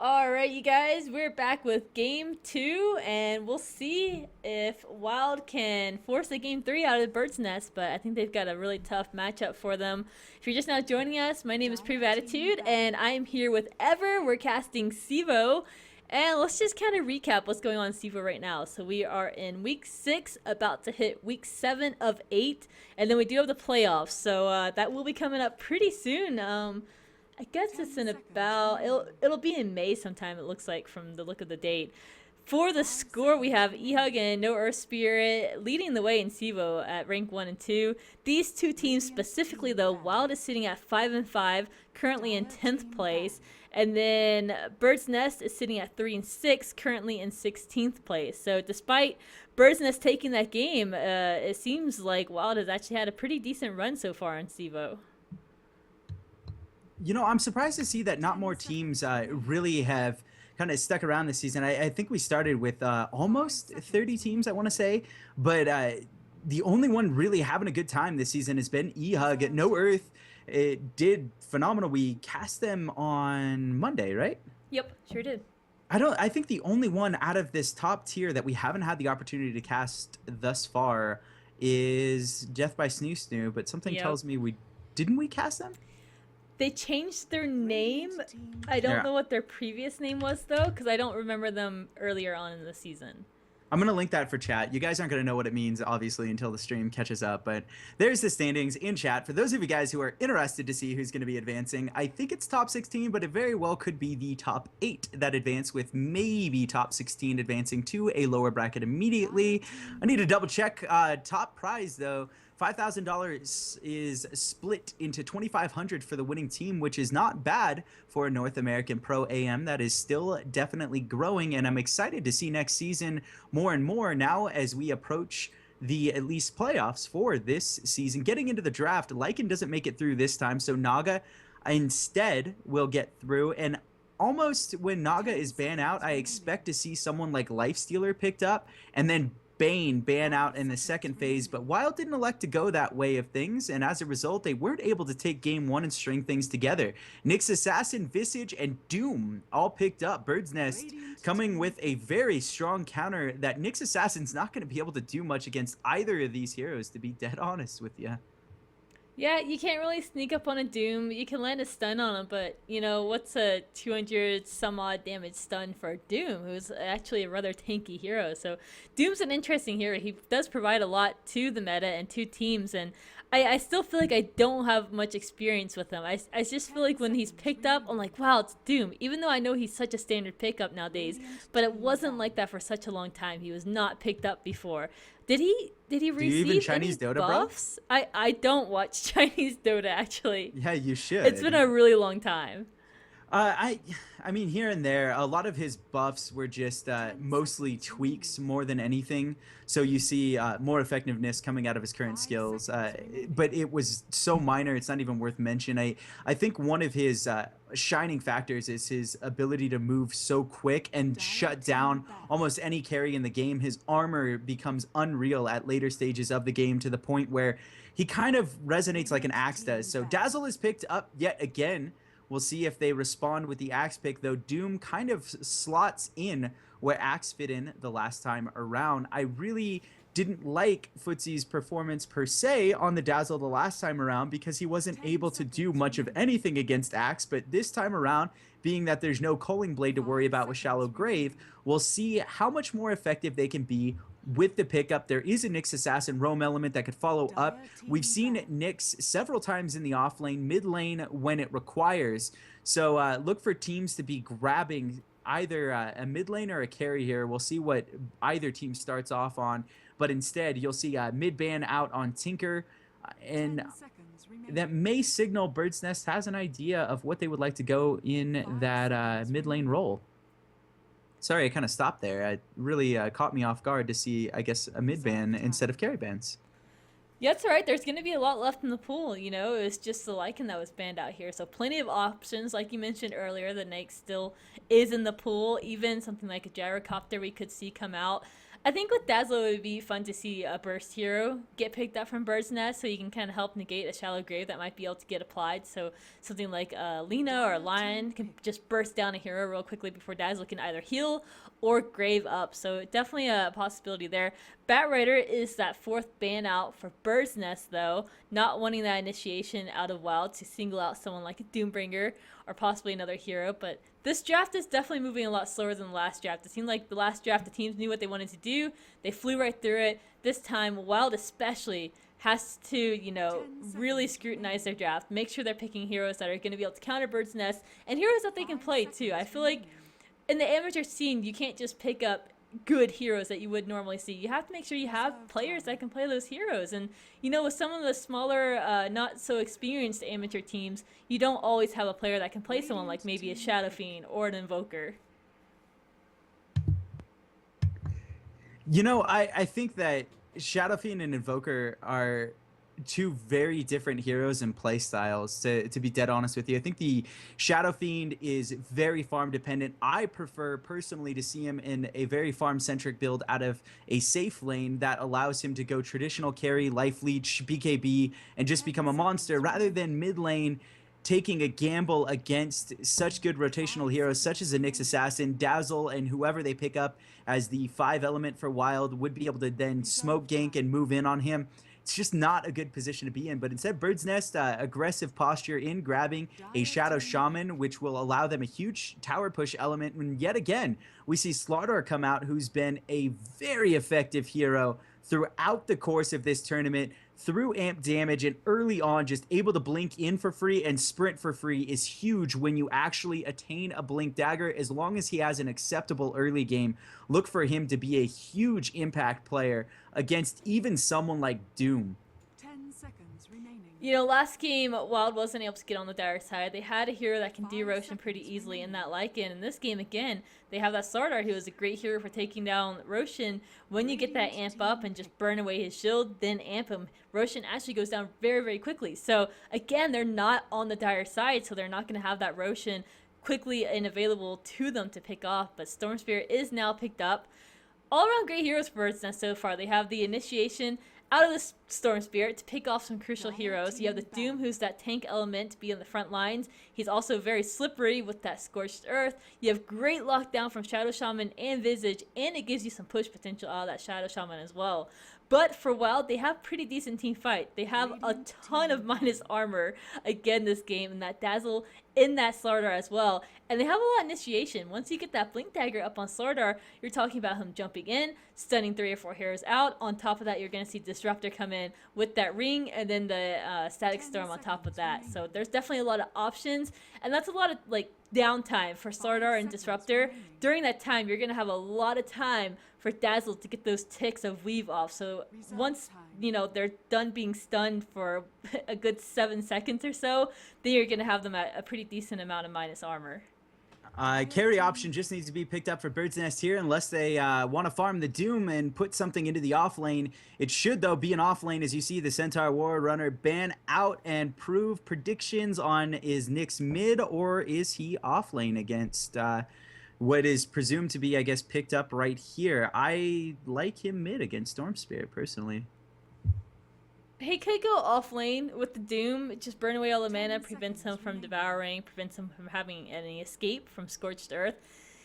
All right, you guys, we're back with game two, and we'll see if Wild can force the game three out of the Bird's Nest. But I think they've got a really tough matchup for them. If you're just now joining us, my name is Attitude, and I am here with Ever. We're casting CEVO, and let's just kind of recap what's going on in CEVO right now. So we are in week 6, about to hit week 7 of 8, and then we do have the playoffs. So that will be coming up pretty soon. I guess it's in about it'll be in May sometime. It looks like from the look of the date. For the score, we have EHUG and No Earth Spirit leading the way in CEVO at rank 1 and 2. These two teams specifically, though, Wild is sitting at 5 and 5, currently in 10th place, and then Bird's Nest is sitting at 3 and 6, currently in 16th place. So despite Bird's Nest taking that game, it seems like Wild has actually had a pretty decent run so far in CEVO. I'm surprised to see that not more teams really have kind of stuck around this season. I think we started with almost 30 teams, I want to say, but the only one really having a good time this season has been EHUG. No Earth, it did phenomenal. We cast them on Monday, right? Yep, sure did. I think the only one out of this top tier that we haven't had the opportunity to cast thus far is Death by Snoo Snoo, but something tells me we cast them? They changed their name. I don't know what their previous name was, though, because I don't remember them earlier on in the season. I'm going to link that for chat. You guys aren't going to know what it means, obviously, until the stream catches up. But there's the standings in chat. For those of you guys who are interested to see who's going to be advancing, I think it's top 16, but it very well could be the top 8 that advance, with maybe top 16 advancing to a lower bracket immediately. I need to double check. Top prize, though. $5,000 is split into $2,500 for the winning team, which is not bad for a North American Pro AM. That is still definitely growing, and I'm excited to see next season more and more now as we approach the at least playoffs for this season. Getting into the draft, Lycan doesn't make it through this time, so Naga instead will get through. And almost when Naga is banned out, I expect to see someone like Lifestealer picked up, and then Bane ban out in the second phase, but Wild didn't elect to go that way of things, and as a result, they weren't able to take game 1 and string things together. Nyx Assassin, Visage, and Doom all picked up. Bird's Nest coming with a very strong counter that Nyx Assassin's not going to be able to do much against either of these heroes, to be dead honest with you. Yeah, you can't really sneak up on a Doom. You can land a stun on him, but, what's a 200 some odd damage stun for Doom, who's actually a rather tanky hero? So Doom's an interesting hero. He does provide a lot to the meta and to teams, and I still feel like I don't have much experience with him. I just feel like when he's picked up, I'm like, wow, it's Doom. Even though I know he's such a standard pickup nowadays, but it wasn't like that for such a long time. He was not picked up before. Did he receive even Chinese any Dota, buffs? Bro? I don't watch Chinese Dota, actually. Yeah, you should. It's been a really long time. I mean, here and there, a lot of his buffs were just mostly tweaks more than anything. So you see more effectiveness coming out of his current skills, but it was so minor, it's not even worth mention. I think one of his shining factors is his ability to move so quick and shut down almost any carry in the game. His armor becomes unreal at later stages of the game, to the point where he kind of resonates like an axe does. So Dazzle is picked up yet again. We'll see if they respond with the Axe pick, though Doom kind of slots in where Axe fit in the last time around. I really didn't like Footsie's performance per se on the Dazzle the last time around, because he wasn't able to do much of anything against Axe. But this time around, being that there's no Culling Blade to worry about with Shallow Grave, we'll see how much more effective they can be with the pickup. There is a Nyx Assassin roam element that could follow up. We've seen Nyx several times in the off lane, mid lane when it requires. So look for teams to be grabbing either a mid lane or a carry here. We'll see what either team starts off on, but instead you'll see mid ban out on Tinker, and that may signal Bird's Nest has an idea of what they would like to go in that mid lane role. Sorry, I kind of stopped there. It really caught me off guard to see, I guess, a mid ban instead of carry bans. Yeah, that's all right. There's going to be a lot left in the pool. It was just the Lycan that was banned out here. So plenty of options. Like you mentioned earlier, the Nyx still is in the pool. Even something like a Gyrocopter we could see come out. I think with Dazzle, it would be fun to see a burst hero get picked up from Bird's Nest, so you can kind of help negate a shallow grave that might be able to get applied. So something like Lena or Lion can just burst down a hero real quickly before Dazzle can either heal or grave up. So definitely a possibility there. Batrider is that fourth ban out for Bird's Nest, though, not wanting that initiation out of Wild to single out someone like a Doombringer or possibly another hero. But this draft is definitely moving a lot slower than the last draft. It seemed like the last draft the teams knew what they wanted to do. They flew right through it. This time, Wild especially has to, really scrutinize their draft. Make sure they're picking heroes that are going to be able to counter Bird's Nest and heroes that they can play too. I feel like in the amateur scene, you can't just pick up good heroes that you would normally see. You have to make sure you have players that can play those heroes. And, with some of the smaller, not so experienced amateur teams, you don't always have a player that can play someone like maybe a Shadow Fiend or an Invoker. I think that Shadow Fiend and Invoker are two very different heroes and play styles, to be dead honest with you. I think the Shadow Fiend is very farm dependent. I prefer personally to see him in a very farm centric build out of a safe lane that allows him to go traditional carry, life leech, BKB, and just become a monster, rather than mid lane taking a gamble against such good rotational heroes such as a Nyx Assassin. Dazzle and whoever they pick up as the 5 element for Wild would be able to then smoke gank and move in on him. It's just not a good position to be in. But instead, Bird's Nest, aggressive posture in grabbing a Shadow Shaman, which will allow them a huge tower push element. And yet again, we see Slardar come out, who's been a very effective hero throughout the course of this tournament, through amp damage, and early on just able to blink in for free and sprint for free is huge when you actually attain a blink dagger. As long as he has an acceptable early game, look for him to be a huge impact player against even someone like Doom. 10 seconds remaining. Last game, Wild wasn't able to get on the dire side. They had a hero that can do Roshan pretty easily in that Lycan. In this game, again, they have that Slardar, who is a great hero for taking down Roshan. When you get that amp up and just burn away his shield, then amp him, Roshan actually goes down very, very quickly. So, again, they're not on the dire side, so they're not going to have that Roshan quickly and available to them to pick off. But Storm Spirit is now picked up. All around great heroes for Bird's Nest so far. They have the initiation out of the Storm Spirit to pick off some crucial heroes. You have the Doom, who's that tank element to be on the front lines. He's also very slippery with that Scorched Earth. You have great lockdown from Shadow Shaman and Visage, and it gives you some push potential out of that Shadow Shaman as well. But for Wild, they have pretty decent team fight. They have a ton of minus armor again this game, and that Dazzle in that Slardar as well. And they have a lot of initiation. Once you get that Blink Dagger up on Slardar, you're talking about him jumping in, stunning 3 or 4 heroes out. On top of that, you're going to see Disruptor come in with that ring, and then the Static Storm on top of that. So there's definitely a lot of options, and that's a lot of downtime for Slardar and Disruptor. During that time, you're going to have a lot of time for Dazzle to get those ticks of weave off. So once they're done being stunned for a good 7 seconds or so, then you're going to have them at a pretty decent amount of minus armor. Carry option just needs to be picked up for Bird's Nest here, unless they want to farm the Doom and put something into the off lane. It should, though, be an off lane, as you see the Centaur War Runner ban out and prove predictions on, is Nyx mid or is he off lane against what is presumed to be, I guess, picked up right here. I like him mid against Storm Spirit, personally. He could go off lane with the Doom, just burn away all the mana, prevents him from devouring, prevents him from having any escape from Scorched Earth.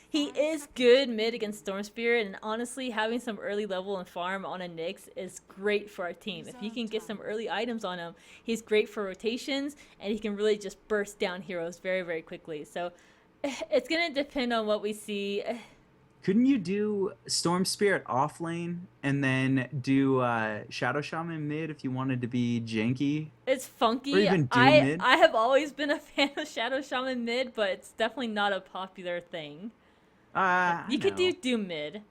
He is good mid against Storm Spirit, and honestly, having some early level and farm on a Nyx is great for our team. If you can get some early items on him, he's great for rotations, and he can really just burst down heroes very, very quickly. So it's going to depend on what we see. Couldn't you do Storm Spirit off lane and then do Shadow Shaman mid if you wanted to be janky? It's funky. Or even Doom mid? I have always been a fan of Shadow Shaman mid, but it's definitely not a popular thing. You could do Doom mid.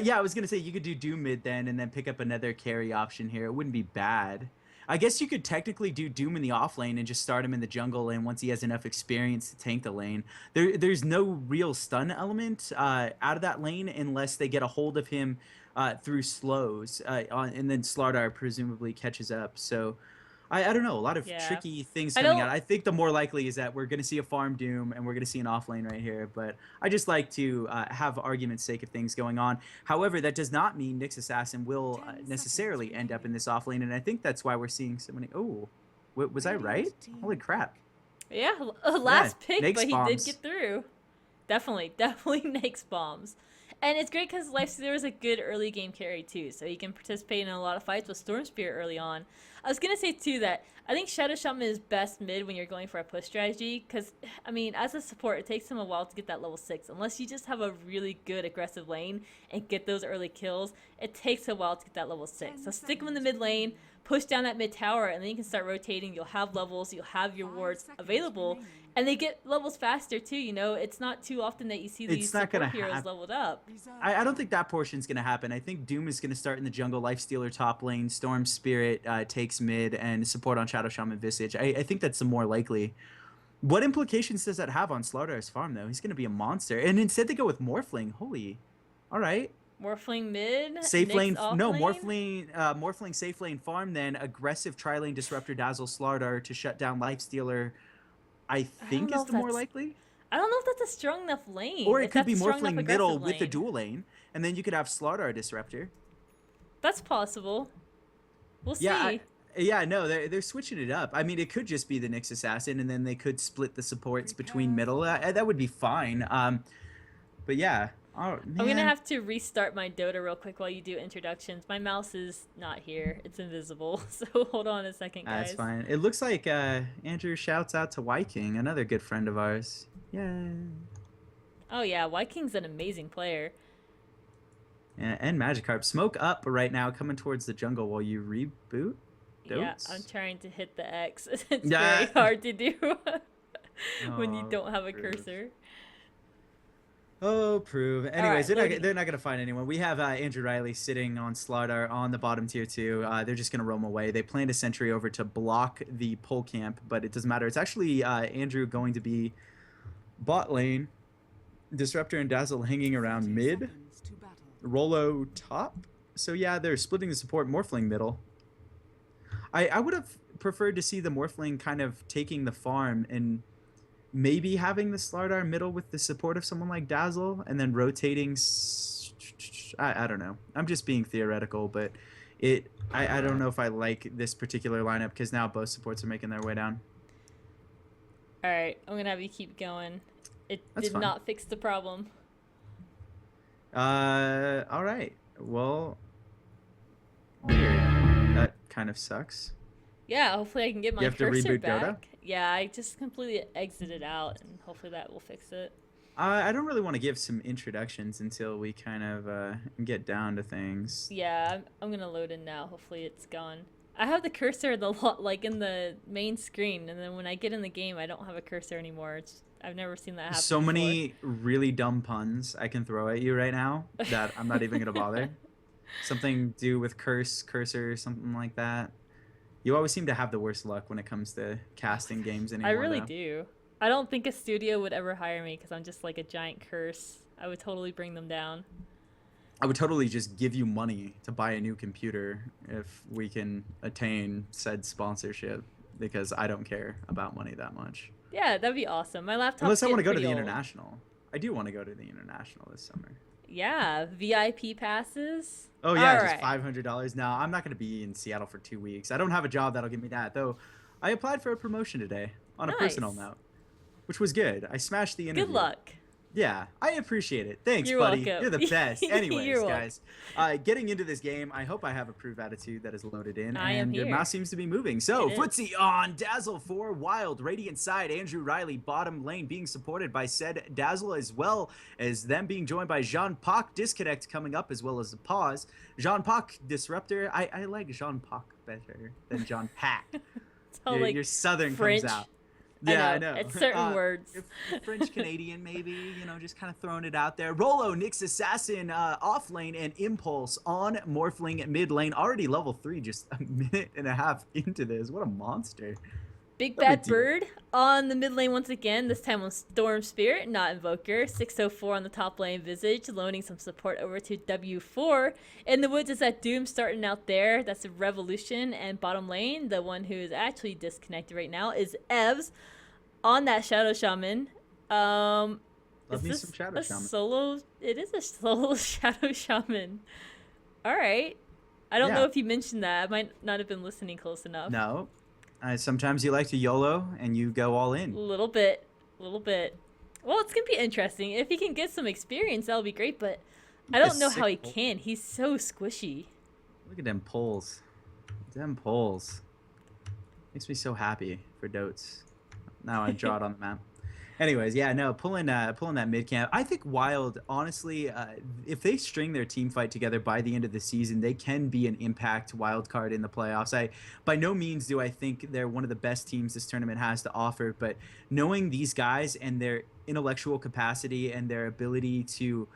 Yeah, I was going to say you could do Doom mid then and then pick up another carry option here. It wouldn't be bad. I guess you could technically do Doom in the off lane and just start him in the jungle lane once he has enough experience to tank the lane. There's no real stun element out of that lane unless they get a hold of him through slows, and then Slardar presumably catches up. So I don't know, a lot of Yeah. tricky things I coming don't. out. I think the more likely is that we're going to see a farm doom and we're going to see an off lane right here. But I just like to have argument's sake of things going on. However, that does not mean Nyx Assassin will 10 necessarily seconds end up in remaining. this off lane, and I think that's why we're seeing so many. Oh, was I Radiant right? team Holy crap! Yeah, Yeah, last pick, Nyx but he did bombs. get through. Definitely Nyx bombs. And it's great because Lifestealer is a good early game carry too, so he can participate in a lot of fights with Storm Spirit early on. I was gonna say too that I think Shadow Shaman is best mid when you're going for a push strategy, because I mean, as a support, it takes him a while to get that level 6. Unless you just have a really good aggressive lane and get those early kills, it takes a while to get that level 6. So stick him in the mid lane, push down that mid tower, and then you can start rotating. You'll have levels, you'll have your 5 wards seconds available, remaining. and they get levels faster too. You know, it's not too often that you see these It's not support gonna heroes happen. leveled up. Reserve I don't time. think that portion's going to happen. I think Doom is going to start in the jungle, Lifestealer top lane, Storm Spirit takes mid, and support on Shadow Shaman Visage. I think that's the more likely. What implications does that have on Slardar's farm, though? He's going to be a monster. And instead they go with Morphling. Holy. All right. Morphling mid, Safe Nyx lane. off No, lane. Morphling safe lane farm, then aggressive tri-lane Disruptor Dazzle Slardar to shut down Lifestealer, I I don't think know is if the more that's. likely. I don't know if that's a strong enough lane. Or it If could that's be a strong enough Morphling middle aggressive with the lane, dual lane, and then you could have Slardar Disruptor. that's possible. We'll see. Yeah, yeah, no, they're switching it up. I mean, it could just be the Nyx Assassin, and then they could split the supports between Prepare middle. for That would be fine. But yeah, oh I'm gonna man, have to restart my Dota real quick while you do introductions. My mouse is not here; it's invisible. So hold on a second, that's guys. fine. It looks like Andrew shouts out to Viking, another good friend of ours. Yay. Oh yeah, Viking's an amazing player. And Magikarp, smoke up right now, coming towards the jungle while you reboot. Yeah, Dotes? I'm trying to hit the X. It's Yeah. very hard to do when you Oh, don't have a Prove. cursor. Oh, prove. Anyways, Alright, they're loading. they're not gonna find anyone. We have Andrew Riley sitting on Slardar on the bottom tier 2. They're just gonna roam away. They planned a sentry over to block the pole camp, but it doesn't matter. It's actually Andrew going to be bot lane, Disruptor and Dazzle hanging around 30 mid, seconds to battle. Rolo top. So yeah, they're splitting the support. Morphling middle. I would have preferred to see the Morphling kind of taking the farm and maybe having the Slardar middle with the support of someone like Dazzle, and then rotating. I don't know. I'm just being theoretical, but I don't know if I like this particular lineup because now both supports are making their way down. Alright, I'm gonna have you keep going. It That's did fine. not fix the problem. All right. Well, weird. That kind of sucks. Yeah, hopefully I can get my You have to cursor reboot Dota? back. Yeah, I just completely exited out, and hopefully that will fix it. I don't really want to give some introductions until we kind of get down to things. Yeah, I'm gonna load in now. Hopefully it's gone. I have the cursor like in the main screen, and then when I get in the game, I don't have a cursor anymore. I've never seen that happen. So before. many really dumb puns I can throw at you right now that I'm not even gonna bother. Something to do with cursor, something like that. You always seem to have the worst luck when it comes to casting games anymore. I really though. do. I don't think a studio would ever hire me because I'm just like a giant curse. I would totally bring them down. I would totally just give you money to buy a new computer if we can attain said sponsorship, because I don't care about money that much. Yeah, that'd be awesome. My laptop. Unless I want to go to the international. I do want to go to the international this summer. Yeah, VIP passes. Oh yeah, All just right. $500. No, I'm not going to be in Seattle for 2 weeks. I don't have a job that'll give me that, though. I applied for a promotion today on a personal Nice. note, which was good. I smashed the interview. Good luck. Yeah, I appreciate it. Thanks, You're buddy. welcome. You're the best. Anyways, You're welcome. guys, getting into this game, I hope I have approved attitude that is loaded in, I am and your here. mouse seems to be moving. So, It is. footsie on Dazzle for Wild, Radiant side, Andrew Riley, bottom lane, being supported by said Dazzle, as well as them being joined by Jean Pac, Disconnect coming up, as well as the Pause. Jean Pac, Disruptor. I like Jean Pac better than Jean Pac. It's all like your Southern French. comes out. I Yeah, I know. know. It's certain words. French Canadian, maybe, just kind of throwing it out there. Rolo, Nyx Assassin off lane, and Impulse on Morphling mid lane. Already level 3, just a minute and a half into this. What a monster. Big No big Bad deal. Bird on the mid lane once again, this time on Storm Spirit, not Invoker. 604 on the top lane, Visage, loaning some support over to W4. In the woods is that Doom starting out there. That's a Revolution. And bottom lane, the one who is actually disconnected right now, is Evs on that Shadow Shaman. Love Is me this some Shadow a Shaman. solo? It is a solo Shadow Shaman. All right. I don't know Yeah. if you mentioned that. I might not have been listening close enough. No. Sometimes you like to YOLO and you go all in. Little bit, little bit. Well, it's gonna be interesting. If he can get some experience, that'll be great. But I A don't know how sick he pull. can. He's so squishy. Look at them polls. Them polls. Makes me so happy for Dotes. Now I draw it on the map. Anyways, yeah, no, pulling that mid camp. I think Wild, honestly, if they string their team fight together by the end of the season, they can be an impact wild card in the playoffs. By no means do I think they're one of the best teams this tournament has to offer, but knowing these guys and their intellectual capacity and their ability to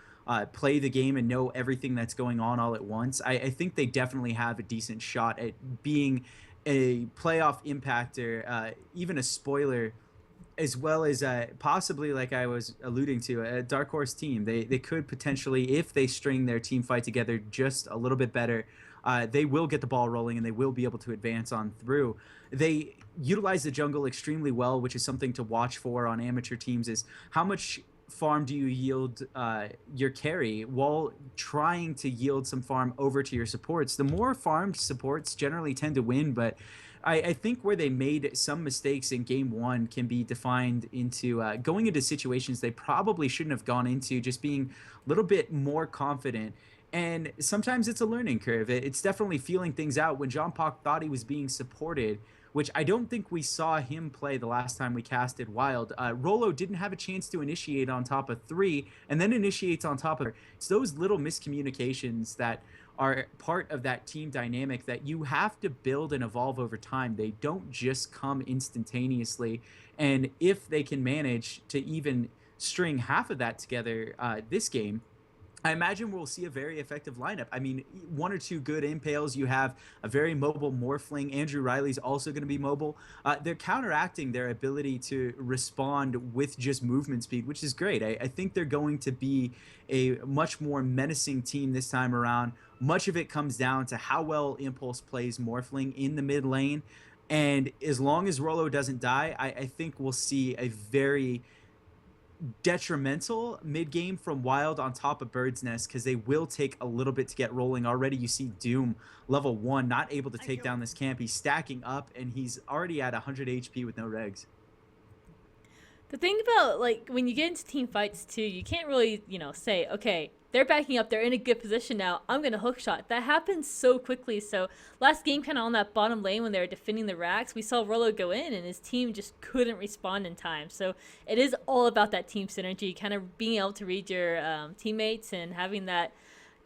play the game and know everything that's going on all at once, I think they definitely have a decent shot at being a playoff impactor, even a spoiler, as well as possibly, like I was alluding to, a dark horse team. They could potentially, if they string their team fight together just a little bit better, they will get the ball rolling and they will be able to advance on through. They utilize the jungle extremely well, which is something to watch for on amateur teams, is how much farm do you yield your carry while trying to yield some farm over to your supports. The more farmed supports generally tend to win, but I think where they made some mistakes in game one can be defined into going into situations they probably shouldn't have gone into, just being a little bit more confident. And sometimes it's a learning curve. It's definitely feeling things out. When John Pak thought he was being supported, which I don't think we saw him play the last time we casted Wild, Rolo didn't have a chance to initiate on top of 3 and then initiates on top of. It's those little miscommunications that are part of that team dynamic that you have to build and evolve over time. They don't just come instantaneously. And if they can manage to even string half of that together this game, I imagine we'll see a very effective lineup. I mean, 1 or 2 good impales. You have a very mobile Morphling. Andrew Riley's also going to be mobile. They're counteracting their ability to respond with just movement speed, which is great. I think they're going to be a much more menacing team this time around. Much of it comes down to how well Impulse plays Morphling in the mid lane. And as long as Rolo doesn't die, I think we'll see a very detrimental mid game from Wild on top of Bird's Nest, because they will take a little bit to get rolling. Already you see Doom level 1 not able to take down this camp. He's stacking up and he's already at 100 HP with no regs. The thing about, like, when you get into team fights too, you can't really, say, okay, they're backing up, they're in a good position now, I'm gonna hook shot. That happens so quickly. So last game, kind of on that bottom lane when they were defending the racks, we saw Rolo go in and his team just couldn't respond in time. So it is all about that team synergy, kind of being able to read your teammates and having that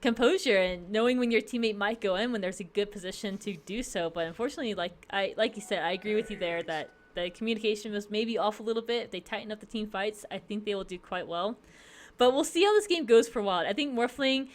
composure and knowing when your teammate might go in when there's a good position to do so. But unfortunately, like you said, I agree with you there that the communication was maybe off a little bit. If they tighten up the team fights, I think they will do quite well. But we'll see how this game goes for Wild. I think Morphling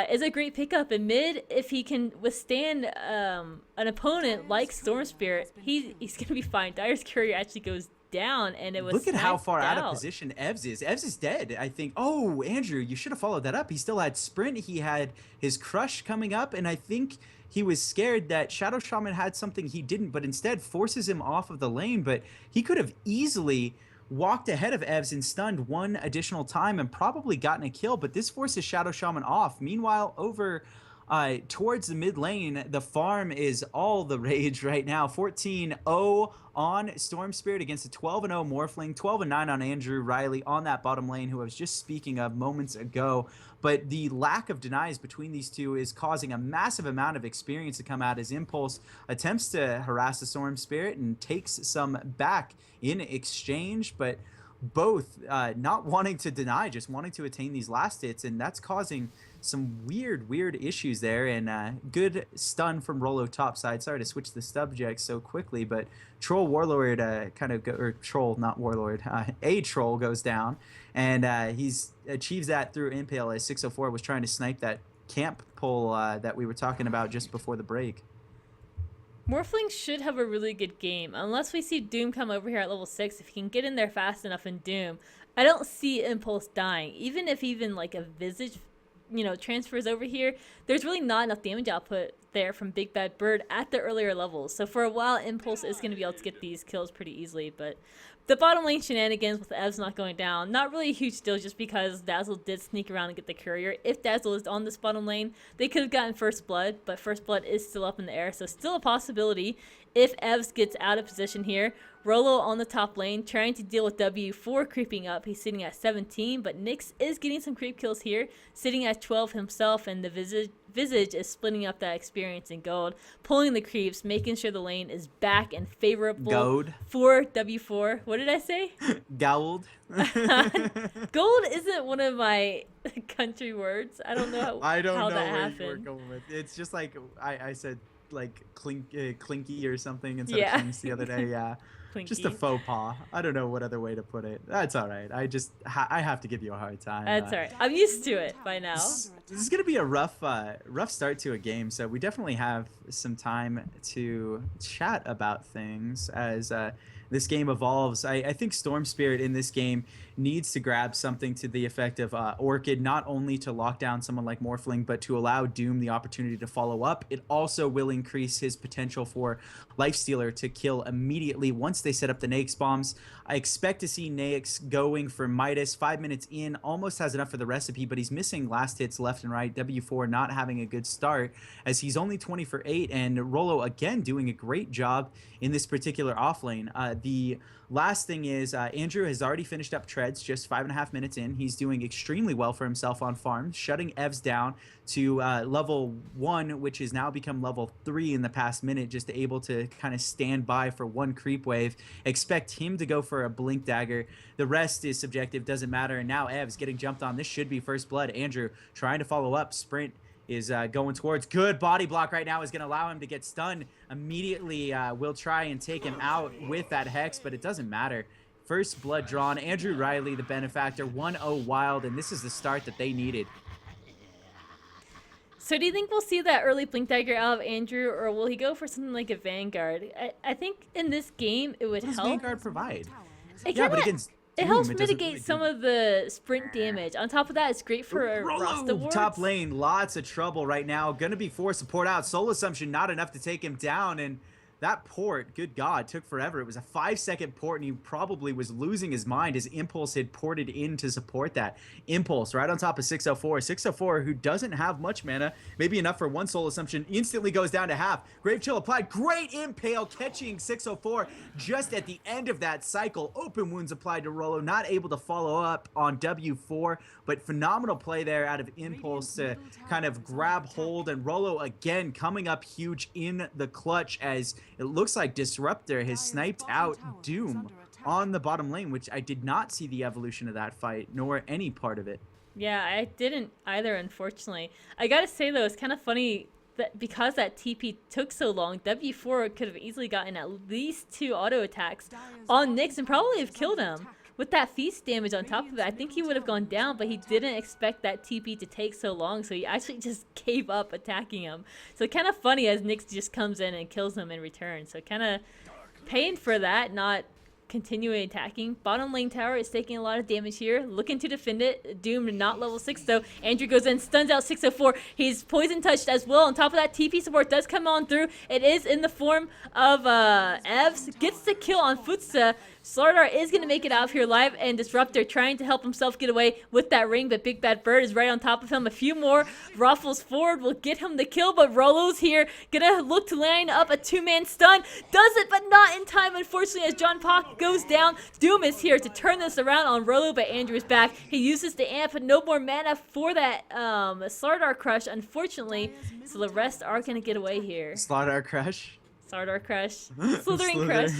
is a great pickup in mid. If he can withstand an opponent like Storm Spirit, he's going to be fine. Dire's Courier actually goes down, and it was Look at how far out of out. position Evs is. Evs is dead, I think. Oh, Andrew, you should have followed that up. He still had sprint. He had his crush coming up, and I think he was scared that Shadow Shaman had something he didn't, but instead forces him off of the lane. But he could have easily walked ahead of Evs and stunned 1 additional time and probably gotten a kill, but this forces Shadow Shaman off. Meanwhile, over towards the mid lane, the farm is all the rage right now. 14-0 on Storm Spirit against a 12-0 Morphling, 12-9 on Andrew Riley on that bottom lane, who I was just speaking of moments ago. But the lack of denies between these two is causing a massive amount of experience to come out as Impulse attempts to harass the Storm Spirit and takes some back in exchange, but both not wanting to deny, just wanting to attain these last hits, and that's causing some weird issues there. And good stun from Rolo topside. Sorry to switch the subject so quickly, but Troll Warlord or Troll, not Warlord, a Troll goes down, and he's achieves that through Impale as 604 was trying to snipe that camp pull that we were talking about just before the break. Morphling should have a really good game, unless we see Doom come over here at level 6. If he can get in there fast enough in Doom, I don't see Impulse dying. Even if like a Visage, transfers over here, there's really not enough damage output there from Big Bad Bird at the earlier levels. So for a while, Impulse is going to be able to get these kills pretty easily, but the bottom lane shenanigans with Evs not going down, not really a huge deal just because Dazzle did sneak around and get the courier. If Dazzle is on this bottom lane, they could have gotten First Blood, but First Blood is still up in the air, so still a possibility if Evs gets out of position here. Rolo on the top lane, trying to deal with W4 creeping up. He's sitting at 17, but Nyx is getting some creep kills here, sitting at 12 himself, and the Visage is splitting up that experience in gold, pulling the creeps, making sure the lane is back and favorable Gold. for W4. What did I say? Gold. Gold isn't one of my country words. I don't know I don't how know that where happened. you were going with. It's just like I said, like clinky or something instead Yeah. of clinks the other day. Yeah. Just a Clinky. faux pas. I don't know what other way to put it. That's all right. I just I have to give you a hard time. That's alright. I'm used to it by now. This is gonna be a rough start to a game, so we definitely have some time to chat about things as this game evolves. I think Storm Spirit in this game needs to grab something to the effect of Orchid, not only to lock down someone like Morphling, but to allow Doom the opportunity to follow up. It also will increase his potential for Lifestealer to kill immediately once they set up the Naix bombs. I expect to see Naix going for Midas 5 minutes in, almost has enough for the recipe, but he's missing last hits left and right. W4 not having a good start as he's only 20 for 8, and Rolo again doing a great job in this particular off lane. The last thing is Andrew has already finished up treads just 5.5 minutes in. He's doing extremely well for himself on farm, shutting Evs down to level 1, which has now become level 3 in the past minute, just able to kind of stand by for one creep wave. Expect him to go for a blink dagger. The rest is subjective, doesn't matter. And now Evs getting jumped on. This should be first blood. Andrew trying to follow up. Sprint is going towards. Good body block right now is going to allow him to get stunned. Immediately will try and take him out with that Hex, but it doesn't matter. First blood drawn. Andrew Riley, the benefactor, 1-0 wild, and this is the start that they needed. So do you think we'll see that early blink dagger out of Andrew, or will he go for something like a Vanguard? I think in this game it would What does help. Vanguard provide? It Yeah, kinda- but against It Doom, helps it doesn't mitigate really some do- of the sprint damage. On top of that, it's great for Rolo, Rust awards. top lane, lots of trouble right now. Gonna be forced to port out. Soul Assumption not enough to take him down, and that port, good God, took forever. It was a 5-second port, and he probably was losing his mind. His Impulse had ported in to support that. Impulse right on top of 604. 604, who doesn't have much mana, maybe enough for one Soul Assumption, instantly goes down to half. Grave Chill applied. Great Impale catching 604 just at the end of that cycle. Open wounds applied to Rolo, not able to follow up on W4, but phenomenal play there out of Impulse to kind of grab hold, and Rolo again coming up huge in the clutch as it looks like Disruptor has sniped out Doom on the bottom lane, which I did not see the evolution of that fight, nor any part of it. Yeah, I didn't either, unfortunately. I gotta say, though, it's kind of funny that because that TP took so long, W4 could have easily gotten at least 2 auto attacks on Nyx and probably have killed him. With that feast damage on top of it, I think he would have gone down, but he didn't expect that TP to take so long, so he actually just gave up attacking him. So kind of funny as Nyx just comes in and kills him in return. So kind of paying for that, not continuing attacking. Bottom lane tower is taking a lot of damage here, looking to defend it. Doom not level 6 though. Andrew goes in, stuns out 604. He's poison touched as well. On top of that, TP support does come on through. It is in the form of Evs. Gets the kill on Futsa. Slardar is going to make it out of here live, and Disruptor trying to help himself get away with that ring, but Big Bad Bird is right on top of him. A few more ruffles forward will get him the kill, but Rolo's here. Gonna look to line up a 2-man stun. Does it, but not in time, unfortunately, as John Pock goes down. Doom is here to turn this around on Rolo, but Andrew is back. He uses the amp, but no more mana for that Slardar Crush, unfortunately, so the rest are going to get away here. Slaughter Crush. Slardar Crush. Slithering Crush.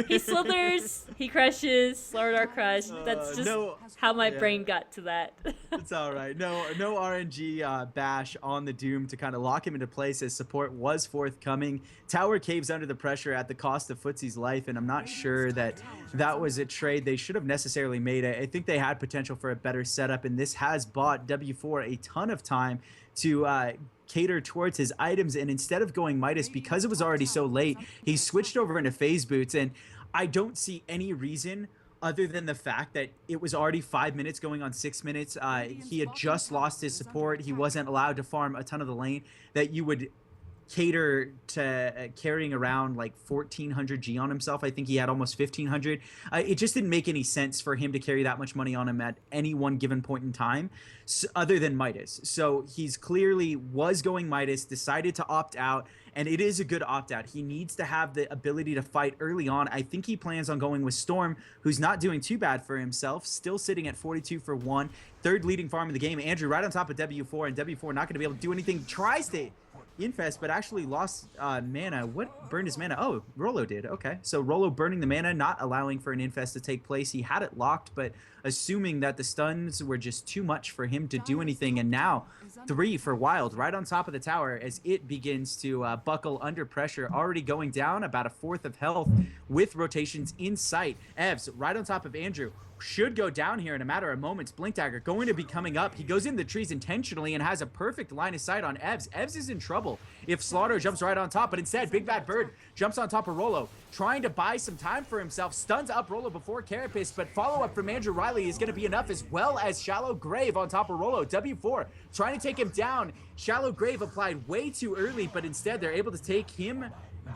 He slithers, he crushes, Slardar Crush. That's just how my brain got to that. It's all right. No RNG bash on the Doom to kind of lock him into place as support was forthcoming. Tower caves under the pressure at the cost of Footsie's life, and I'm not sure that that was a trade they should have necessarily made. I think they had potential for a better setup, and this has bought W4 a ton of time to cater towards his items, and instead of going Midas, because it was already so late, he switched over into phase boots. And I don't see any reason other than the fact that it was already 5 minutes going on 6 minutes. He had just lost his support. He wasn't allowed to farm a ton of the lane, that you would cater to carrying around like 1400 G on himself. I think he had almost 1500. It just didn't make any sense for him to carry that much money on him at any one given point in time, other than Midas. So he's clearly was going Midas, decided to opt out, and it is a good opt out. He needs to have the ability to fight early on. I think he plans on going with Storm, who's not doing too bad for himself, still sitting at 42 for 1, third leading farm in the game. Andrew right on top of W4, and W4 not going to be able to do anything. Tries to infest, but actually lost mana. What burned his mana? Oh, Rolo did. Okay, so Rolo burning the mana, not allowing for an infest to take place. He had it locked, but assuming that the stuns were just too much for him to do anything. And now 3 for Wild right on top of the tower as it begins to buckle under pressure, already going down about a fourth of health with rotations in sight. Evs right on top of Andrew, should go down here in a matter of moments. Blink Dagger going to be coming up. He goes in the trees intentionally and has a perfect line of sight on Evs. Evs is in trouble if Slaughter jumps right on top, but instead Big Bad Bird jumps on top of Rolo, trying to buy some time for himself. Stuns up Rolo before Carapace, but follow-up from Andrew Riley is going to be enough, as well as Shallow Grave on top of Rolo. W4 trying to take him down. Shallow Grave applied way too early, but instead they're able to take him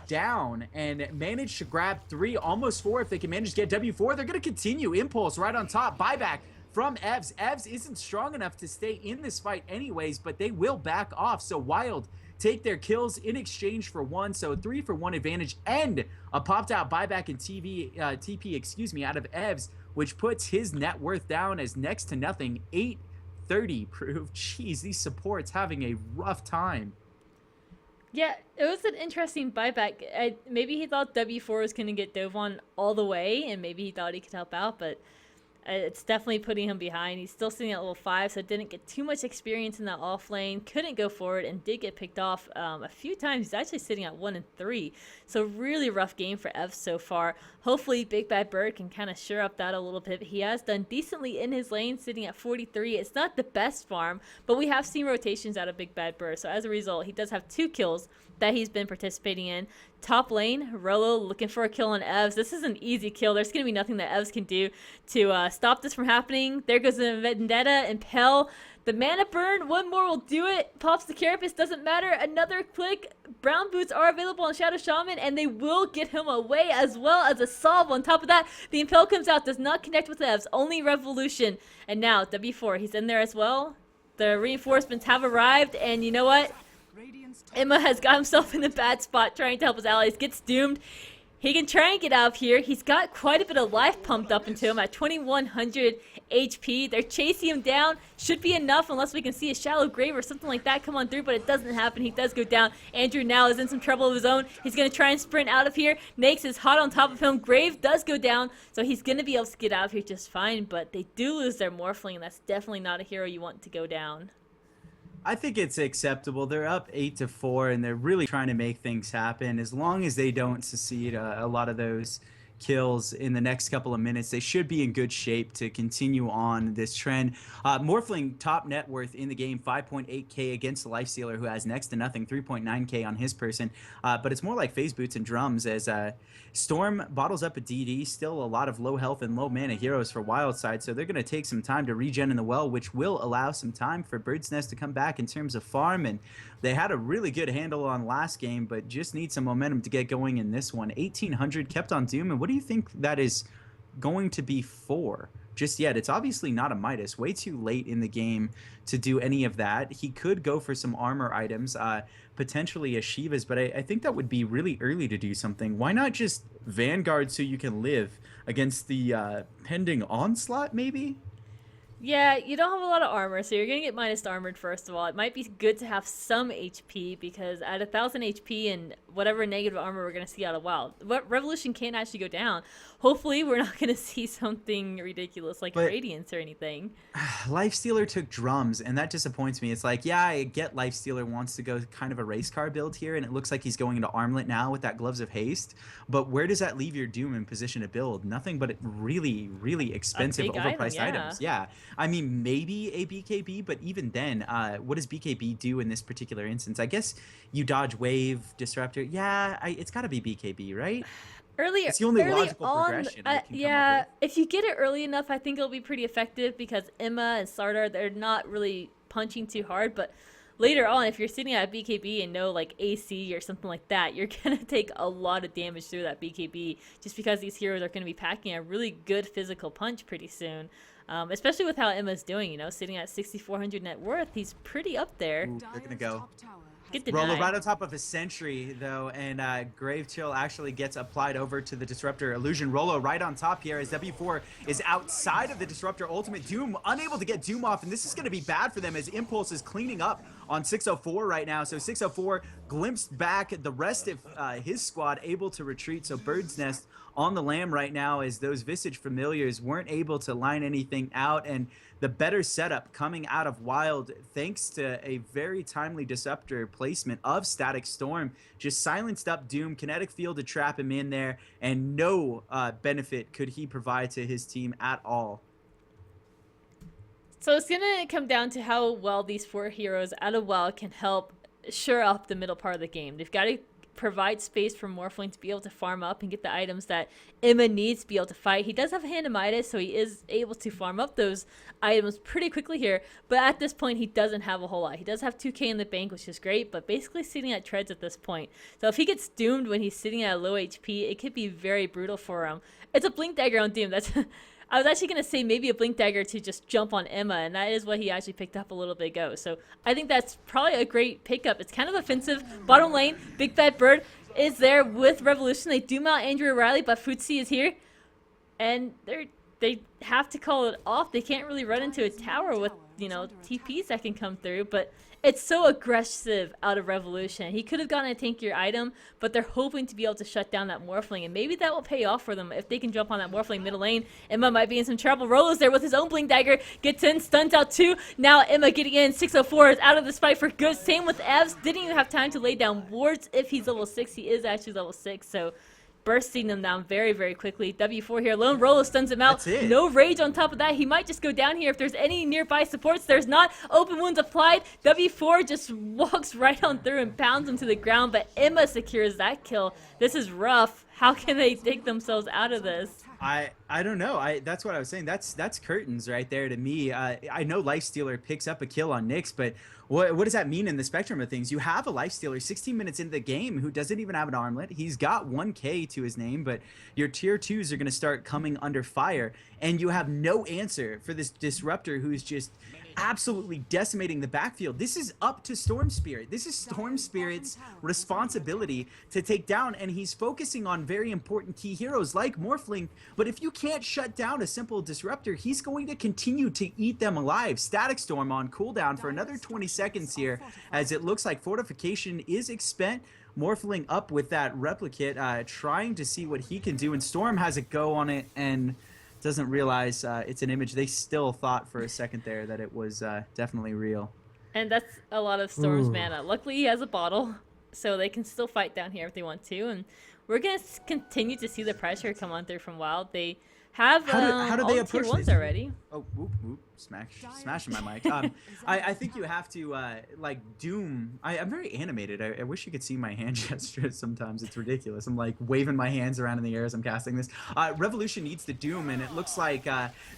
down and manage to grab 3, almost 4 if they can manage to get W4. They're going to continue. Impulse right on top. Buyback from Evs. Evs isn't strong enough to stay in this fight anyways, but they will back off. So Wild take their kills in exchange for 1. So 3 for 1 advantage and a popped out buyback and TP, out of Evs, which puts his net worth down as next to nothing. 830 proof. Jeez, these supports having a rough time. Yeah, it was an interesting buyback. Maybe he thought W4 was going to get dove on all the way, and maybe he thought he could help out, but it's definitely putting him behind. He's still sitting at level 5, so didn't get too much experience in that off lane. Couldn't go forward and did get picked off a few times. He's actually sitting at 1 and 3. So really rough game for Ev so far. Hopefully Big Bad Bird can kind of shore up that a little bit. He has done decently in his lane, sitting at 43. It's not the best farm, but we have seen rotations out of Big Bad Bird. So as a result, he does have 2 kills that he's been participating in. Top lane, Rolo looking for a kill on Evs. This is an easy kill. There's going to be nothing that Evs can do to stop this from happening. There goes the Vendetta, Impel. The mana burn, 1 more will do it. Pops the Carapace, doesn't matter. Another click. Brown boots are available on Shadow Shaman, and they will get him away, as well as a solve on top of that. The Impel comes out, does not connect with Evs, only Revolution. And now W4, he's in there as well. The reinforcements have arrived, and you know what? Emma has got himself in a bad spot trying to help his allies. Gets doomed. He can try and get out of here. He's got quite a bit of life pumped up into him at 2100 HP. They're chasing him down. Should be enough unless we can see a Shallow Grave or something like that come on through, but it doesn't happen. He does go down. Andrew now is in some trouble of his own. He's going to try and sprint out of here. Nakes is hot on top of him. Grave does go down, so he's going to be able to get out of here just fine, but they do lose their Morphling, and that's definitely not a hero you want to go down. I think it's acceptable. They're up 8-4, and they're really trying to make things happen. As long as they don't succeed a lot of those kills in the next couple of minutes, they should be in good shape to continue on this trend. Morphling top net worth in the game, 5.8k against the Lifestealer, who has next to nothing, 3.9k on his person. But it's more like phase boots and drums, as Storm bottles up a DD, still a lot of low health and low mana heroes for Wildside, so they're going to take some time to regen in the well, which will allow some time for Bird's Nest to come back in terms of farm. And they had a really good handle on last game, but just need some momentum to get going in this one. 1800 kept on Doom, and what do you think that is going to be for? Just yet, it's obviously not a Midas. Way too late in the game to do any of that. He could go for some armor items, potentially a Shiva's, but I think that would be really early to do something. Why not just Vanguard so you can live against the pending onslaught, maybe? Yeah, you don't have a lot of armor, so you're going to get minus armored first of all. It might be good to have some HP, because at 1000 HP and whatever negative armor we're going to see out of Wild. What Revolution can't actually go down. Hopefully we're not going to see something ridiculous like Radiance or anything. Lifestealer took drums, and that disappoints me. It's like, yeah, I get Lifestealer wants to go kind of a race car build here, and it looks like he's going into Armlet now with that Gloves of Haste. But where does that leave your Doom in position to build? Nothing but really, really expensive, overpriced items. Yeah. I mean, maybe a BKB, but even then, what does BKB do in this particular instance? I guess you dodge Wave, Disruptor. Yeah, it's got to be BKB, right? It's the only logical progression. Yeah, if you get it early enough, I think it'll be pretty effective because Emma and Sardar, they're not really punching too hard. But later on, if you're sitting at BKB and no like AC or something like that, you're going to take a lot of damage through that BKB just because these heroes are going to be packing a really good physical punch pretty soon. Especially with how Emma's doing, sitting at 6,400 net worth. He's pretty up there. Ooh, they're going to go. Rolo right on top of a Sentry, though, and Grave Chill actually gets applied over to the Disruptor Illusion. Rolo right on top here as W4 is outside of the Disruptor Ultimate. Doom unable to get Doom off, and this is going to be bad for them as Impulse is cleaning up on 604 right now. So 604 glimpsed back, the rest of his squad able to retreat. So Bird's Nest on the lam right now as those Visage Familiars weren't able to line anything out, and the better setup coming out of Wild thanks to a very timely Disruptor placement of Static Storm just silenced up Doom, Kinetic Field to trap him in there, and no benefit could he provide to his team at all. So it's going to come down to how well these four heroes out of Wild can help shore up the middle part of the game. They've got to provide space for Morphling to be able to farm up and get the items that Emma needs to be able to fight. He does have a hand of Midas, so he is able to farm up those items pretty quickly here, but at this point he doesn't have a whole lot. He does have 2k in the bank, which is great, but basically sitting at treads at this point. So if he gets doomed when he's sitting at a low HP, it could be very brutal for him. It's a Blink Dagger on Doom. That's I was actually going to say maybe a Blink Dagger to just jump on Emma, and that is what he actually picked up a little bit ago. So I think that's probably a great pickup. It's kind of offensive. Bottom lane, Big Fat Bird is there with Revolution. They doom out Andrew Riley, but Futsi is here. And they have to call it off. They can't really run into a tower with, TPs that can come through, but it's so aggressive out of Revolution. He could have gotten a tankier item, but they're hoping to be able to shut down that Morphling, and maybe that will pay off for them if they can jump on that Morphling middle lane. Emma might be in some trouble. Rolo's there with his own Blink Dagger, gets in, stuns out 2. Now Emma getting in. 604 is out of this fight for good. Same with Evs. Didn't even have time to lay down wards if he's level 6. He is actually level 6, so bursting them down very, very quickly. W4 here alone. Rolo stuns him out. No rage on top of that. He might just go down here if there's any nearby supports. There's not. Open wounds applied. W4 just walks right on through and pounds him to the ground, but Emma secures that kill. This is rough. How can they dig themselves out of this? I don't know. That's what I was saying. That's curtains right there to me. I know Lifestealer picks up a kill on Nyx, but what does that mean in the spectrum of things? You have a Lifestealer 16 minutes into the game who doesn't even have an armlet. He's got 1k to his name, but your tier 2s are going to start coming under fire, and you have no answer for this Disruptor who's just absolutely decimating the backfield. This is up to Storm Spirit. This is Storm Spirit's responsibility to take down, and he's focusing on very important key heroes like Morphling, but if you can't shut down a simple Disruptor, he's going to continue to eat them alive. Static Storm on cooldown for another 20 seconds here, as it looks like Fortification is expent. Morphling up with that Replicate, trying to see what he can do, and Storm has a go on it and doesn't realize it's an image. They still thought for a second there that it was definitely real. And that's a lot of Storm's mana. Luckily he has a bottle, so they can still fight down here if they want to, and we're going to continue to see the pressure come on through from Wild. They have how do they approach tier 1s this already. Oh, whoop, whoop. Smashing my mic. I think you have to like Doom. I'm very animated. I wish you could see my hand gestures sometimes. It's ridiculous. I'm like waving my hands around in the air as I'm casting this. Revolution needs the Doom, and it looks like